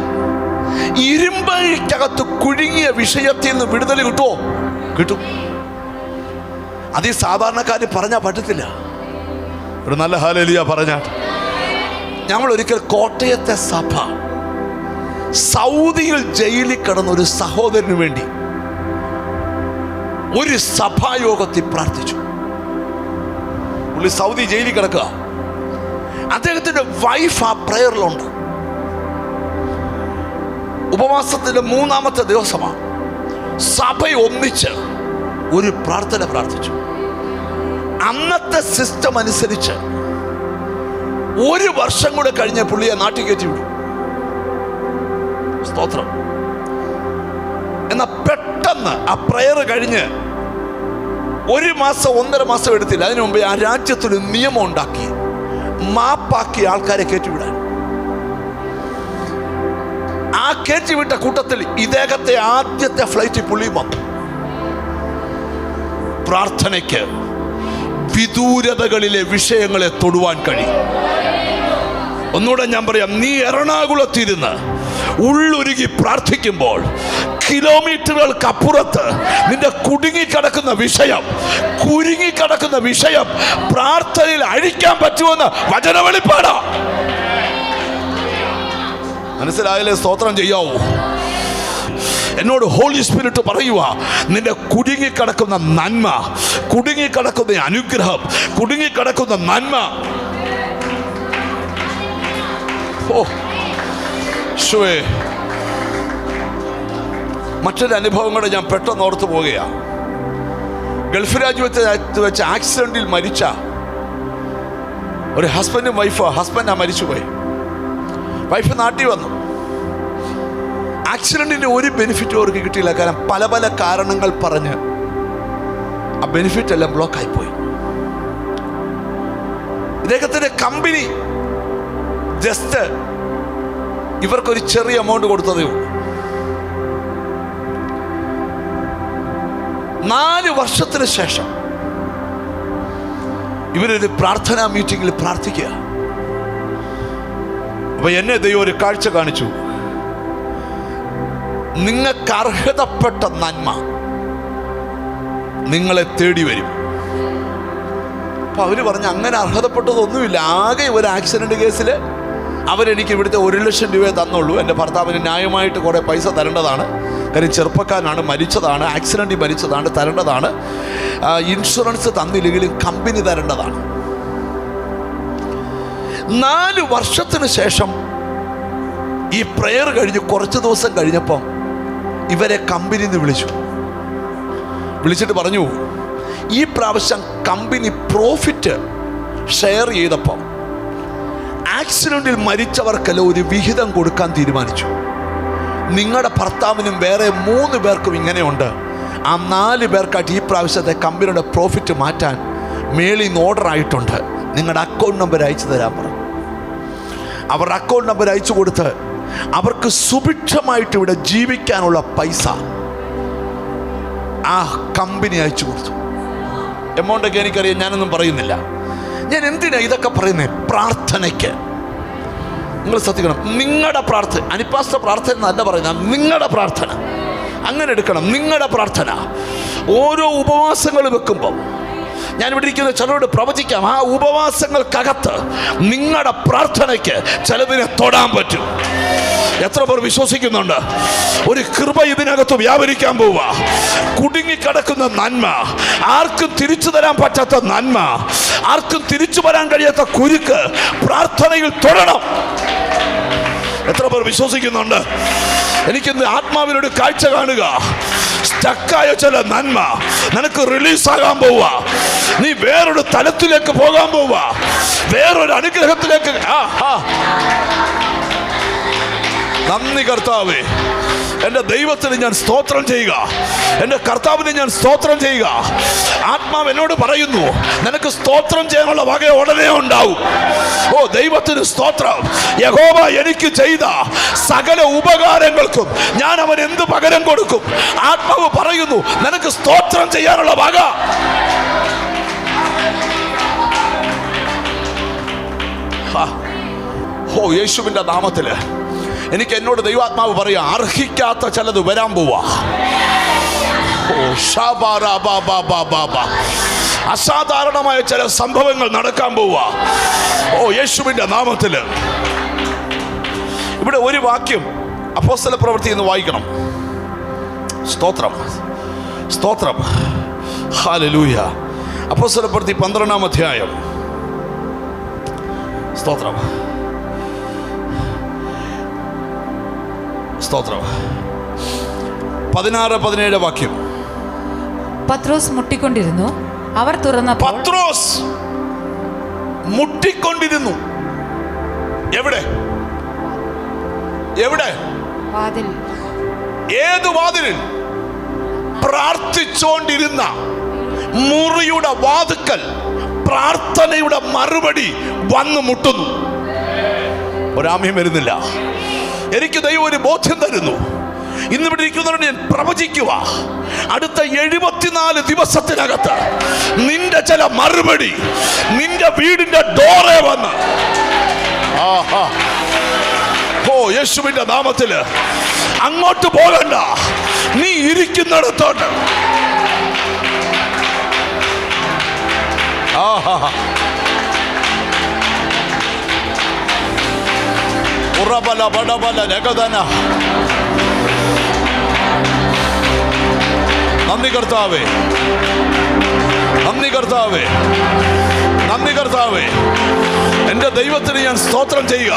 ഇരുമ്പഴിക്കകത്ത് കുഴുങ്ങിയ വിഷയത്തിൽ നിന്ന് വിടുതൽ കിട്ടുമോ? കിട്ടും. അത് ഈ സാധാരണക്കാര് പറഞ്ഞാൽ പറ്റത്തില്ല. ഒരു നല്ല ഹല്ലേലൂയ പറഞ്ഞാൽ. ഞങ്ങൾ ഒരിക്കൽ കോട്ടയത്തെ സഭ സൗദിയിൽ ജയിലിൽ കിടന്ന ഒരു സഹോദരന് വേണ്ടി ഒരു സഭായോഗത്തിൽ പ്രാർത്ഥിച്ചു. പുള്ളി സൗദി ജയിലിൽ കിടക്കുക. അദ്ദേഹത്തിന്റെ വൈഫ് ആ പ്രയറിലുണ്ട്. ഉപവാസത്തിന്റെ 3-ാമത്തെ ദിവസമാണ്. സഭ ഒന്നിച്ച് ഒരു പ്രാർത്ഥന പ്രാർത്ഥിച്ചു. അന്നത്തെ സിസ്റ്റം അനുസരിച്ച് 1 വർഷം കൂടെ കഴിഞ്ഞ പുള്ളിയെ നാട്ടിൽ കയറ്റി വിടും. സ്തോത്രം. എന്നാൽ പെട്ടെന്ന് ആ പ്രയർ കഴിഞ്ഞ് 1 മാസം 1.5 മാസം എടുത്തില്ല. അതിനു മുമ്പേ ആ രാജ്യത്തൊരു നിയമം ഉണ്ടാക്കി മാപ്പാക്കി ആൾക്കാരെ കയറ്റിവിടാൻ. ആ കയറ്റിവിട്ട കൂട്ടത്തിൽ ഇദ്ദേഹത്തെ ആദ്യത്തെ ഫ്ലൈറ്റിൽ പുള്ളി വന്നു. പ്രാർത്ഥനയ്ക്ക് വിദൂരതകളിലെ വിഷയങ്ങളെ തൊടുവാൻ കഴിയും. ഒന്നുകൂടെ ഞാൻ പറയാം, നീ എറണാകുളത്തിരുന്ന് ഉള്ളൊരുകി പ്രാർത്ഥിക്കുമ്പോൾ കിലോമീറ്ററുകൾക്കപ്പുറത്ത് നിന്റെ കുടുങ്ങിക്കിടക്കുന്ന വിഷയം പ്രാർത്ഥനയിൽ അഴിക്കാൻ പറ്റുമെന്ന് വചന വെളിപ്പാടാ. മനസ്സിലായാലേ സ്തോത്രം ചെയ്യാവൂ. എന്നോട് ഹോളി സ്പിരിറ്റ് പറയുക, നിന്റെ കുടുങ്ങിക്കിടക്കുന്ന നന്മ, കുടുങ്ങിക്കിടക്കുന്ന അനുഗ്രഹം, കുടുങ്ങിക്കിടക്കുന്ന നന്മ. ഓ ശുവേ, മറ്റൊരു അനുഭവം കൂടെ ഞാൻ പെട്ടെന്ന് ഓർത്തു പോവുകയാണ്. ഗൾഫ് രാജ്യത്ത് വെച്ച് ആക്സിഡന്റിൽ മരിച്ച ഒരു ഹസ്ബൻഡും വൈഫോ. ഹസ്ബൻഡാ മരിച്ചുപോയി. വൈഫ് നാട്ടിൽ വന്നു. ആക്സിഡന്റിന്റെ ഒരു ബെനിഫിറ്റും അവർക്ക് കിട്ടിയില്ല. കാരണം പല പല കാരണങ്ങൾ പറഞ്ഞ് ആ ബെനിഫിറ്റ് എല്ലാം ബ്ലോക്കായി പോയി. ഇദ്ദേഹത്തിന്റെ കമ്പനി ജസ്റ്റ് ഇവർക്കൊരു ചെറിയ എമൗണ്ട് കൊടുത്തതേ ഉള്ളൂ. 4 വർഷത്തിന് ശേഷം ഇവരൊരു പ്രാർത്ഥനാ മീറ്റിംഗിൽ പ്രാർത്ഥിക്കുക. അപ്പൊ എന്നെ ദൈവം ഒരു കാഴ്ച കാണിച്ചു. നിങ്ങൾക്ക് അർഹതപ്പെട്ട നന്മ നിങ്ങളെ തേടി വരും. അപ്പൊ അവര് പറഞ്ഞു, അങ്ങനെ അർഹതപ്പെട്ടതൊന്നുമില്ല. ആകെ ഒരു ആക്സിഡന്റ് കേസിൽ അവരെനിക്ക് ഇവിടുത്തെ 1 ലക്ഷം രൂപയെ തന്നുള്ളൂ. എൻ്റെ ഭർത്താവിന് ന്യായമായിട്ട് കുറേ പൈസ തരേണ്ടതാണ്. കാര്യം ചെറുപ്പക്കാരനാണ്, മരിച്ചതാണ്, ആക്സിഡൻറ്റിൽ മരിച്ചതാണ്, തരേണ്ടതാണ്. ഇൻഷുറൻസ് തന്നില്ലെങ്കിലും കമ്പനി തരേണ്ടതാണ്. 4 വർഷത്തിന് ശേഷം ഈ പ്രെയർ കഴിഞ്ഞ് കുറച്ച് ദിവസം കഴിഞ്ഞപ്പം ഇവരെ കമ്പനിയിൽ നിന്ന് വിളിച്ചിട്ട് പറഞ്ഞു, ഈ പ്രാവശ്യം കമ്പനി പ്രോഫിറ്റ് ഷെയർ ചെയ്തപ്പോൾ ആക്സിഡന്റിൽ മരിച്ചവർക്കെല്ലാം ഒരു വിഹിതം കൊടുക്കാൻ തീരുമാനിച്ചു. നിങ്ങളുടെ ഭർത്താവിനും വേറെ 3 പേർക്കും ഇങ്ങനെയുണ്ട്. ആ 4 പേർക്കായിട്ട് ഈ പ്രാവശ്യത്തെ കമ്പനിയുടെ പ്രോഫിറ്റ് മാറ്റാൻ മേളിൽ നിന്ന് ഓർഡർ ആയിട്ടുണ്ട്. നിങ്ങളുടെ അക്കൗണ്ട് നമ്പർ അയച്ചു തരാൻ പറഞ്ഞു. അവർ അക്കൗണ്ട് നമ്പർ അയച്ചു കൊടുത്ത് അവർക്ക് സുഭിക്ഷമായിട്ട് ഇവിടെ ജീവിക്കാനുള്ള പൈസ ആ കമ്പനി അയച്ചു കൊടുത്തു. എമൗണ്ടൊക്കെ എനിക്കറിയാം, ഞാനൊന്നും പറയുന്നില്ല. ഞാൻ എന്തിനാ ഇതൊക്കെ പറയുന്നത്? പ്രാർത്ഥനയ്ക്ക് നിങ്ങൾ ശ്രദ്ധിക്കണം. നിങ്ങളുടെ പ്രാർത്ഥന, അനിപ്പാസ്റ്റ പ്രാർത്ഥന എന്നല്ല പറയുന്നത്, നിങ്ങളുടെ പ്രാർത്ഥന അങ്ങനെ എടുക്കണം. നിങ്ങളുടെ പ്രാർത്ഥന ഓരോ ഉപവാസങ്ങൾ വെക്കുമ്പോൾ ഞാനിവിടെ ഇരിക്കുന്ന ചിലരോട് പ്രവചിക്കാം, ആ ഉപവാസങ്ങൾക്കകത്ത് നിങ്ങളുടെ പ്രാർത്ഥനയ്ക്ക് ചിലതിനെ തൊടാൻ പറ്റും. എത്ര പേർ വിശ്വസിക്കുന്നുണ്ട്? ഒരു കൃപ ഇതിനകത്ത് വ്യാപരിക്കാൻ പോവുക. കുടുങ്ങിക്കിടക്കുന്ന നന്മ, ആർക്കും തിരിച്ചു തരാൻ പറ്റാത്ത നന്മ, ആർക്കും തിരിച്ചു വരാൻ കഴിയാത്ത കുരുക്ക് പ്രാർത്ഥനയിൽ തൊടണം. എത്ര പേർ വിശ്വസിക്കുന്നുണ്ട്? എനിക്കിന്ന് ആത്മാവിനോട് കാഴ്ച കാണുക. സ്റ്റക്കായ ചില നന്മ നിനക്ക് റിലീസാകാൻ പോവുക. നീ വേറൊരു തലത്തിലേക്ക് പോകാൻ പോവുക, വേറൊരു അനുഗ്രഹത്തിലേക്ക്. നന്ദി കർത്താവേ, എൻ്റെ ദൈവത്തിന് ഞാൻ സ്തോത്രം ചെയ്യുക, എൻ്റെ കർത്താവിനെ ഞാൻ സ്തോത്രം ചെയ്യുക. ആത്മാവ് എന്നോട് പറയുന്നു, നിനക്ക് സ്തോത്രം ചെയ്യാനുള്ള വക ഉടനെ ഉണ്ടാവും. ഓ ദൈവത്തിന് സ്തോത്രം. യഹോവ എനിക്ക് ചെയ്ത സകല ഉപകാരങ്ങൾക്കും ഞാൻ അവൻ എന്ത് പകരം കൊടുക്കും? ആത്മാവ് പറയുന്നു, നിനക്ക് സ്തോത്രം ചെയ്യാനുള്ള വക. ഓ യേശുവിൻ്റെ നാമത്തിൽ എനിക്ക് എന്നോട് ദൈവാത്മാവ് പറയാ, അർഹിക്കാത്ത ചിലത് വരാൻ പോവാ. അസാധാരണമായ ചില സംഭവങ്ങൾ നടക്കാൻ പോവാ. ഓ യേശുവിൻ്റെ നാമത്തിൽ. ഇവിടെ ഒരു വാക്യം അപ്പോസ്തല പ്രവൃത്തി എന്ന് വായിക്കണം. സ്തോത്രം, സ്തോത്രം, ഹല്ലേലൂയ. അപ്പോസ്തല പ്രവൃത്തി 12-ാം അധ്യായം. സ്തോത്രം, സ്തോത്രം. 16-17 വാക്യം. പത്രോസ് മുട്ടിക്കൊണ്ടിരുന്നു. അവർ തുറന്നപ്പോൾ പത്രോസ് മുട്ടിക്കൊണ്ടിരുന്നു. എവിടെ? എവിടെ? വാതിൽ. ഏത് വാതിലിൽ? പ്രാർത്ഥിച്ചോണ്ടിരുന്ന മുറിയുടെ വാതുക്കൽ പ്രാർത്ഥനയുടെ മറുപടി വന്നു മുട്ടുന്നു. ഒരാമ്യം വരുന്നില്ല. എനിക്ക് ദൈവം ഒരു ബോധ്യം തരുന്നു. ഇന്നിവിടെ ഇരിക്കുന്നവരോട് ഞാൻ പ്രവചിക്കുക, അടുത്ത 74 ദിവസത്തിനകത്ത് നിന്റെ ചില മറുപടി നിന്റെ വീടിന്റെ ഡോറെ വന്ന്, ഓ യേശുവിന്റെ നാമത്തില്, അങ്ങോട്ട് പോകണ്ട, നീ ഇരിക്കുന്നിടത്തോട്ട്. ഉറബല ബടബല രഗദന. നന്ദി കർത്താവേ, നന്ദി കർത്താവേ, നന്ദി കർത്താവേ. എൻ്റെ ദൈവത്തിന് ഞാൻ സ്തോത്രം ചെയ്യുക,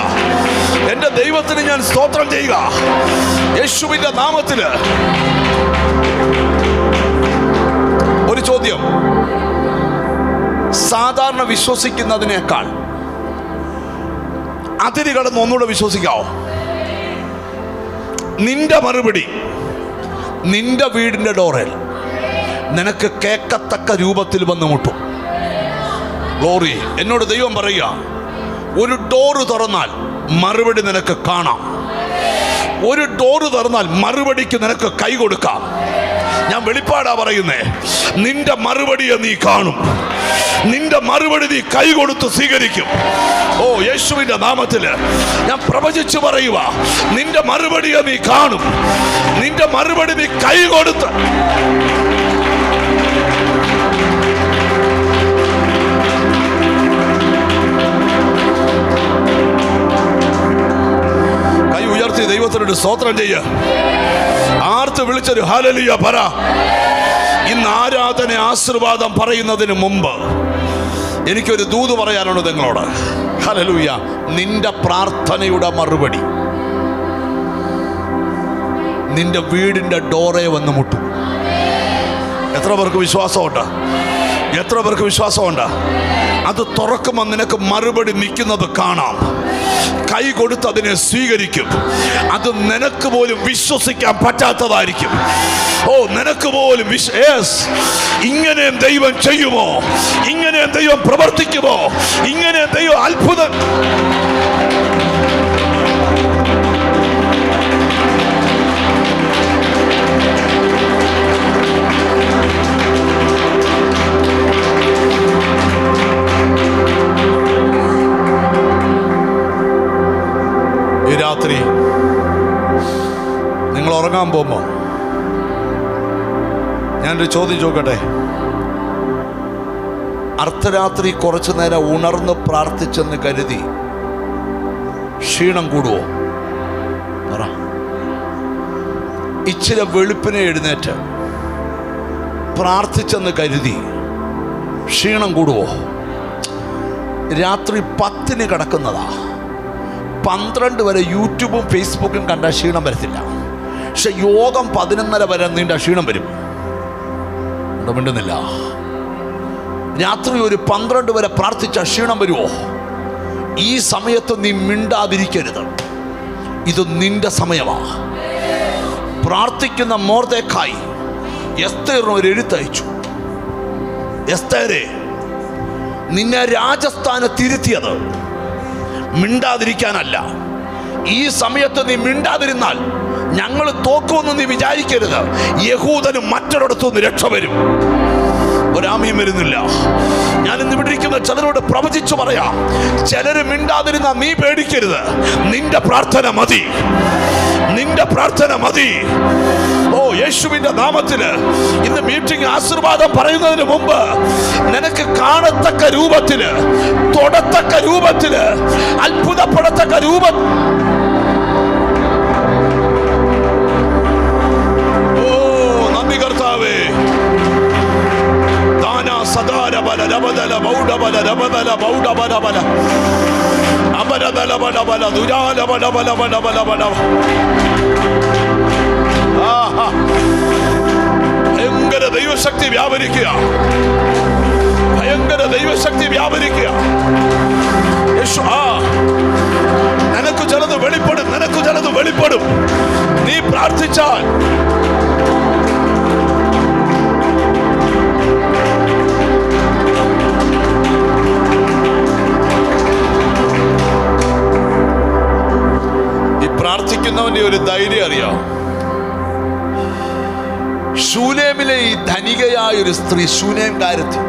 എൻ്റെ ദൈവത്തിന് ഞാൻ സ്തോത്രം ചെയ്യുക യേശുവിൻ്റെ നാമത്തിൽ. ഒരു ചോദ്യം, സാധാരണ വിശ്വസിക്കുന്നതിനേക്കാൾ അതിര് കടന്ന് ഒന്നുകൂടെ വിശ്വസിക്കാവോ? നിന്റെ മറുപടി നിന്റെ വീടിന്റെ ഡോറിൽ നിനക്ക് കേൾക്കത്തക്ക രൂപത്തിൽ വന്ന് മുട്ടും. ഗ്ലോറി. എന്നോട് ദൈവം പറയുക, ഒരു ഡോറ് തുറന്നാൽ മറുപടി നിനക്ക് കാണാം. ഒരു ഡോറ് തുറന്നാൽ മറുപടിക്ക് നിനക്ക് കൈ കൊടുക്കാം. ഞാൻ വെളിപ്പാടാ പറയുന്നേ, നിന്റെ മറുപടിയെ നീ കാണും, നിന്റെ മറുപടി നീ കൈ കൊടുത്ത് സ്വീകരിക്കും. ഓ യേശുവിന്റെ നാമത്തില് ഞാൻ പ്രവചിച്ചു പറയുക, നിന്റെ മറുപടിയെ നീ കാണും, നിന്റെ മറുപടി നീ കൈ കൊടുത്ത്. കൈ ഉയർത്തി ദൈവത്തിനോട് സ്തോത്രം ചെയ്യ. ആർത്ത് വിളിച്ചൊരു ഹല്ലേലൂയ പറ. ഇന്ന് ആരാധന ആശീർവാദം പറയുന്നതിന് മുമ്പ് എനിക്കൊരു ദൂത് പറയാനുണ്ട് നിങ്ങളോട്. ഹല്ലേലൂയ. നിന്റെ പ്രാർത്ഥനയുടെ മറുപടി നിന്റെ വീടിന്റെ ഡോറെ വന്ന് മുട്ടും. എത്ര പേർക്ക് വിശ്വാസമുണ്ട്? എത്ര പേർക്ക് വിശ്വാസമുണ്ട്? അത് തുറക്കുമ്പോൾ നിനക്ക് മറുപടി നിൽക്കുന്നത് കാണാം. കൈ കൊടുത്ത് അതിനെ സ്വീകരിക്കും. അത് നിനക്ക് പോലും വിശ്വസിക്കാൻ പറ്റാത്തതായിരിക്കും. ഓ നിനക്ക് പോലും ഇങ്ങനെ ദൈവം ചെയ്യുമോ? ഇങ്ങനെ ദൈവം പ്രവർത്തിക്കുമോ? ഇങ്ങനെ ദൈവം അത്ഭുതം. ഈ രാത്രി നിങ്ങൾ ഉറങ്ങാൻ പോകുമ്പോൾ ഞാനൊരു ചോദ്യം ചോദിക്കട്ടെ. അർദ്ധരാത്രി കുറച്ചു നേരം ഉണർന്ന് പ്രാർത്ഥിച്ചെന്ന് കരുതി ക്ഷീണം കൂടുവോ? പറ. ഇച്ചിരി വെളുപ്പിനെ എഴുന്നേറ്റ് പ്രാർത്ഥിച്ചെന്ന് കരുതി ക്ഷീണം കൂടുവോ? രാത്രി 10-ന് കിടക്കുന്നതാ, 12 വരെ യൂട്യൂബും ഫേസ്ബുക്കും കണ്ട ക്ഷീണം വരത്തില്ല. പക്ഷെ യോഗം 11:30 വരെ നീണ്ട ക്ഷീണം വരും. മിണ്ടുന്നില്ല. രാത്രി ഒരു 12 വരെ പ്രാർത്ഥിച്ച ക്ഷീണം വരുമോ? ഈ സമയത്ത് നീ മിണ്ടാതിരിക്കരുത്. ഇത് നിന്റെ സമയമാ. പ്രാർത്ഥിക്കുന്ന മൊർദെഖായി എസ്തേറിന് ഒരു എഴുത്തയച്ചു. എസ്തേരേ, നിന്നെ രാജസ്ഥാനത്തിരുത്തിയത് മിണ്ടാതിരിക്കാനല്ല. ഈ സമയത്ത് നീ മിണ്ടാതിരുന്നാൽ ഞങ്ങൾ തോക്കുമെന്ന് നീ വിചാരിക്കരുത്. യഹൂദന് മറ്റൊരിടത്തുനിന്ന് രക്ഷ വരും. ഒരാമയും വരുന്നില്ല. ഞാൻ ഇന്ന് ഇവിടെ ഇരിക്കുന്ന ചിലരോട് പ്രവചിച്ചു പറയാം, ചിലര് മിണ്ടാതിരുന്ന നീ പേടിക്കരുത്. നിന്റെ പ്രാർത്ഥന മതി, നിന്റെ പ്രാർത്ഥന മതി. ഓ യേശുവിന്റെ നാമത്തില് ഇന്ന് മീറ്റിംഗ് ആശീർവാദം പറയുന്നതിന് മുമ്പ് നിനക്ക് കാണത്തക്ക രൂപത്തില്, തൊടത്തക്ക രൂപത്തില്, അത്ഭുതപ്പെടത്തക്ക രൂപം. ഓ നന്ദി കർത്താവേ. ദാന സദാര ബല രബദല ബൗഡബല രബദല ബൗഡബല ബല അബരദല ബല ബല ദുരാല ബല ബല ബല ബല ബല. ഭയങ്കര ദൈവശക്തി വ്യാപരിക്കുക, ഭയങ്കര ദൈവശക്തി വ്യാപരിക്കുക. യേശു നിനക്ക് ചിലത് വെളിപ്പെടും, നിനക്ക് ചിലത് വെളിപ്പെടും. നീ പ്രാർത്ഥിച്ചാൽ ഈ പ്രാർത്ഥിക്കുന്നവന്റെ ഒരു ധൈര്യം അറിയാം. ശൂനേമിലെ ഈ ധനികയായ ഒരു സ്ത്രീ, ശൂനേംകാരത്തി,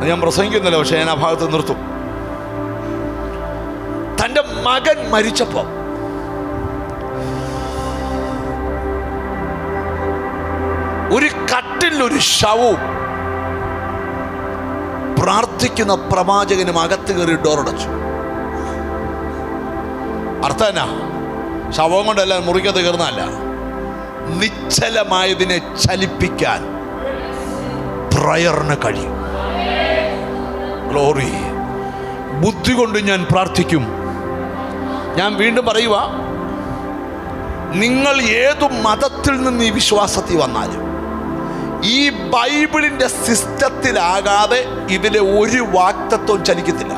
ഞാൻ പ്രസംഗിക്കുന്നില്ല, പക്ഷെ ഞാൻ ആ ഭാഗത്ത് നിർത്തും. തന്റെ മകൻ മരിച്ചപ്പോ ഒരു കട്ടിൽ ഒരു ശവവും പ്രാർത്ഥിക്കുന്ന പ്രവാചകനും അകത്ത് കയറി ഡോറടച്ചു. അർത്ഥം എന്നാ? ശവം കൊണ്ടല്ല, മുറിക്കത്ത് കയറുന്നതല്ല, നിശ്ചലമായതിനെ ചലിപ്പിക്കാൻ പ്രയറിന് കഴിയും. ഗ്ലോറി. ബുദ്ധി കൊണ്ട് ഞാൻ പ്രാർത്ഥിക്കും. ഞാൻ വീണ്ടും പറയുക, നിങ്ങൾ ഏതു മതത്തിൽ നിന്ന് ഈ വിശ്വാസത്തിൽ വന്നാലും ഈ ബൈബിളിന്റെ സിസ്റ്റത്തിലാകാതെ ഇതിലെ ഒരു വാക്തത്വം ചലിക്കത്തില്ല.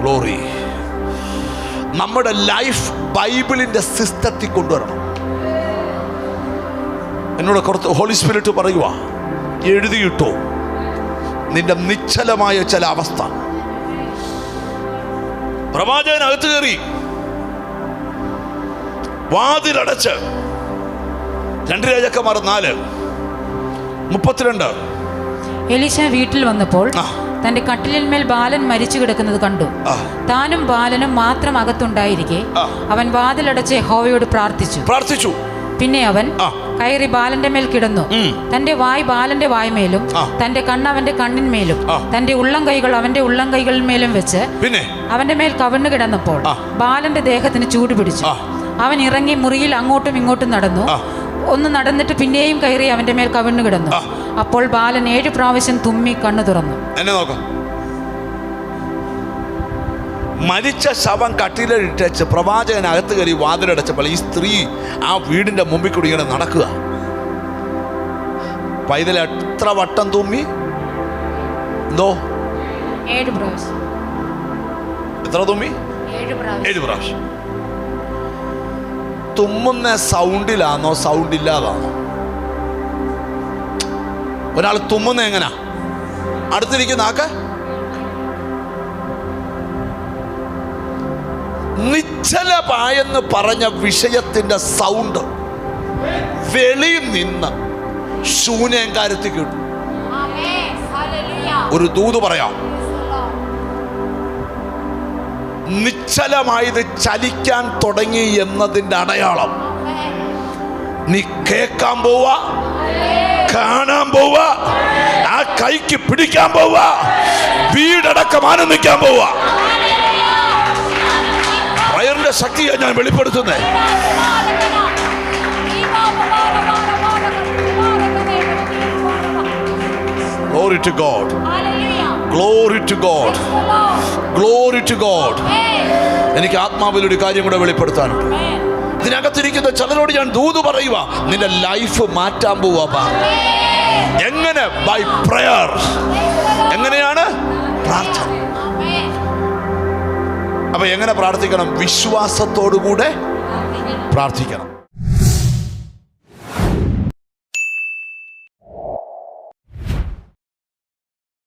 ഗ്ലോറി. നമ്മുടെ ലൈഫ് ബൈബിളിന്റെ സിസ്റ്റത്തിൽ കൊണ്ടുവരണം. എന്നോട് കുറച്ച് ഹോളി സ്പിരിറ്റ് പറയുക, എഴുതിയിട്ടോ നിന്റെ നിശ്ചലമായ ചില അവസ്ഥ. പ്രവാചകൻ അകത്ത് കയറി വാതിലടച്ച് 2 രാജാക്കന്മാർ 4:32. എലീശ വീട്ടിൽ വന്നപ്പോൾ തന്റെ കട്ടിലിന്മേൽ ബാലൻ മരിച്ചു കിടക്കുന്നത് കണ്ടു. താനും ബാലനും മാത്രം അകത്തുണ്ടായിരിക്കെ അവൻ വാതിലടച്ച് യഹോവയോട് പ്രാർത്ഥിച്ചു. പിന്നെ അവൻ കയറി ബാലന്റെ മേൽ കിടന്നു. തന്റെ വായ് ബാലന്റെ വായ്മേലും തന്റെ കണ്ണ് അവന്റെ കണ്ണിന്മേലും തന്റെ ഉള്ളം കൈകൾ അവന്റെ ഉള്ളം കൈകളിന്മേലും വെച്ച് അവന്റെ മേൽ കവിണ്ണു കിടന്നപ്പോൾ ബാലന്റെ ദേഹത്തിന് ചൂട് പിടിച്ചു. അവൻ ഇറങ്ങി മുറിയിൽ അങ്ങോട്ടും ഇങ്ങോട്ടും നടന്നു. ഒന്ന് നടന്നിട്ട് പിന്നെയും കയറി അവന്റെ മേൽ കവിണ്ണു കിടന്നു. അപ്പോൾ ബാലൻ 7 പ്രാവശ്യം തുമ്മി കണ്ണു തുറന്നു. എന്നെ നോക്കാം. മരിച്ച ശവം കട്ടിലിട്ടച്ച് പ്രവാചകൻ അകത്ത് കയറി വാതിലടച്ചപ്പോൾ ഈ സ്ത്രീ ആ വീടിന്റെ മുമ്പിൽ കൂടി ഇങ്ങനെ നടക്കുക. പൈതൽ എത്ര വട്ടം തുമ്മി? എന്തോ 7 പ്രാവശ്യം. എത്ര തുമ്മി? 7 പ്രാവശ്യം. തുമ്മുന്ന സൗണ്ടിലാണോ സൗണ്ട് ഇല്ലാതാണോ? ഒരാൾ തുമ്മുന്ന എങ്ങനാ? അടുത്തിരിക്കുന്ന ആക്ക് നിശ്ചലമായെന്ന് പറഞ്ഞ വിഷയത്തിന്റെ സൗണ്ട് വെളിയിൽ നിന്ന് ശൂന്യങ്കാരത്തിൽ കിട്ടും. ഒരു ദൂത് പറയാം, നിശ്ചലമായത് ചലിക്കാൻ തുടങ്ങി എന്നതിൻ്റെ അടയാളം നീ കേൾക്കാൻ പോവാ, കാണാൻ പോവാ, ആ കൈക്ക് പിടിക്കാൻ പോവാ, വീടടക്കം ആനന്ദിക്കാൻ പോവാ. പ്രയറിന്റെ ശക്തിയെ ഞാൻ വെളിപ്പെടുത്തുന്നേ. Glory to God. Glory to God. Glory to God. എനിക്ക് ആത്മാവിലൊരു കാര്യം കൂടെ വെളിപ്പെടുത്താനുണ്ട്. ഇതിനകത്തിരിക്കുന്ന ചിലരോട് ഞാൻ ദൂത് പറയുക, നിന്റെ ലൈഫ് മാറ്റാൻ പോവാ. എങ്ങനെ? By prayer. എങ്ങനെയാണ്? പ്രാർത്ഥന. അപ്പൊ എങ്ങനെ പ്രാർത്ഥിക്കണം? വിശ്വാസത്തോടുകൂടെ പ്രാർത്ഥിക്കണം.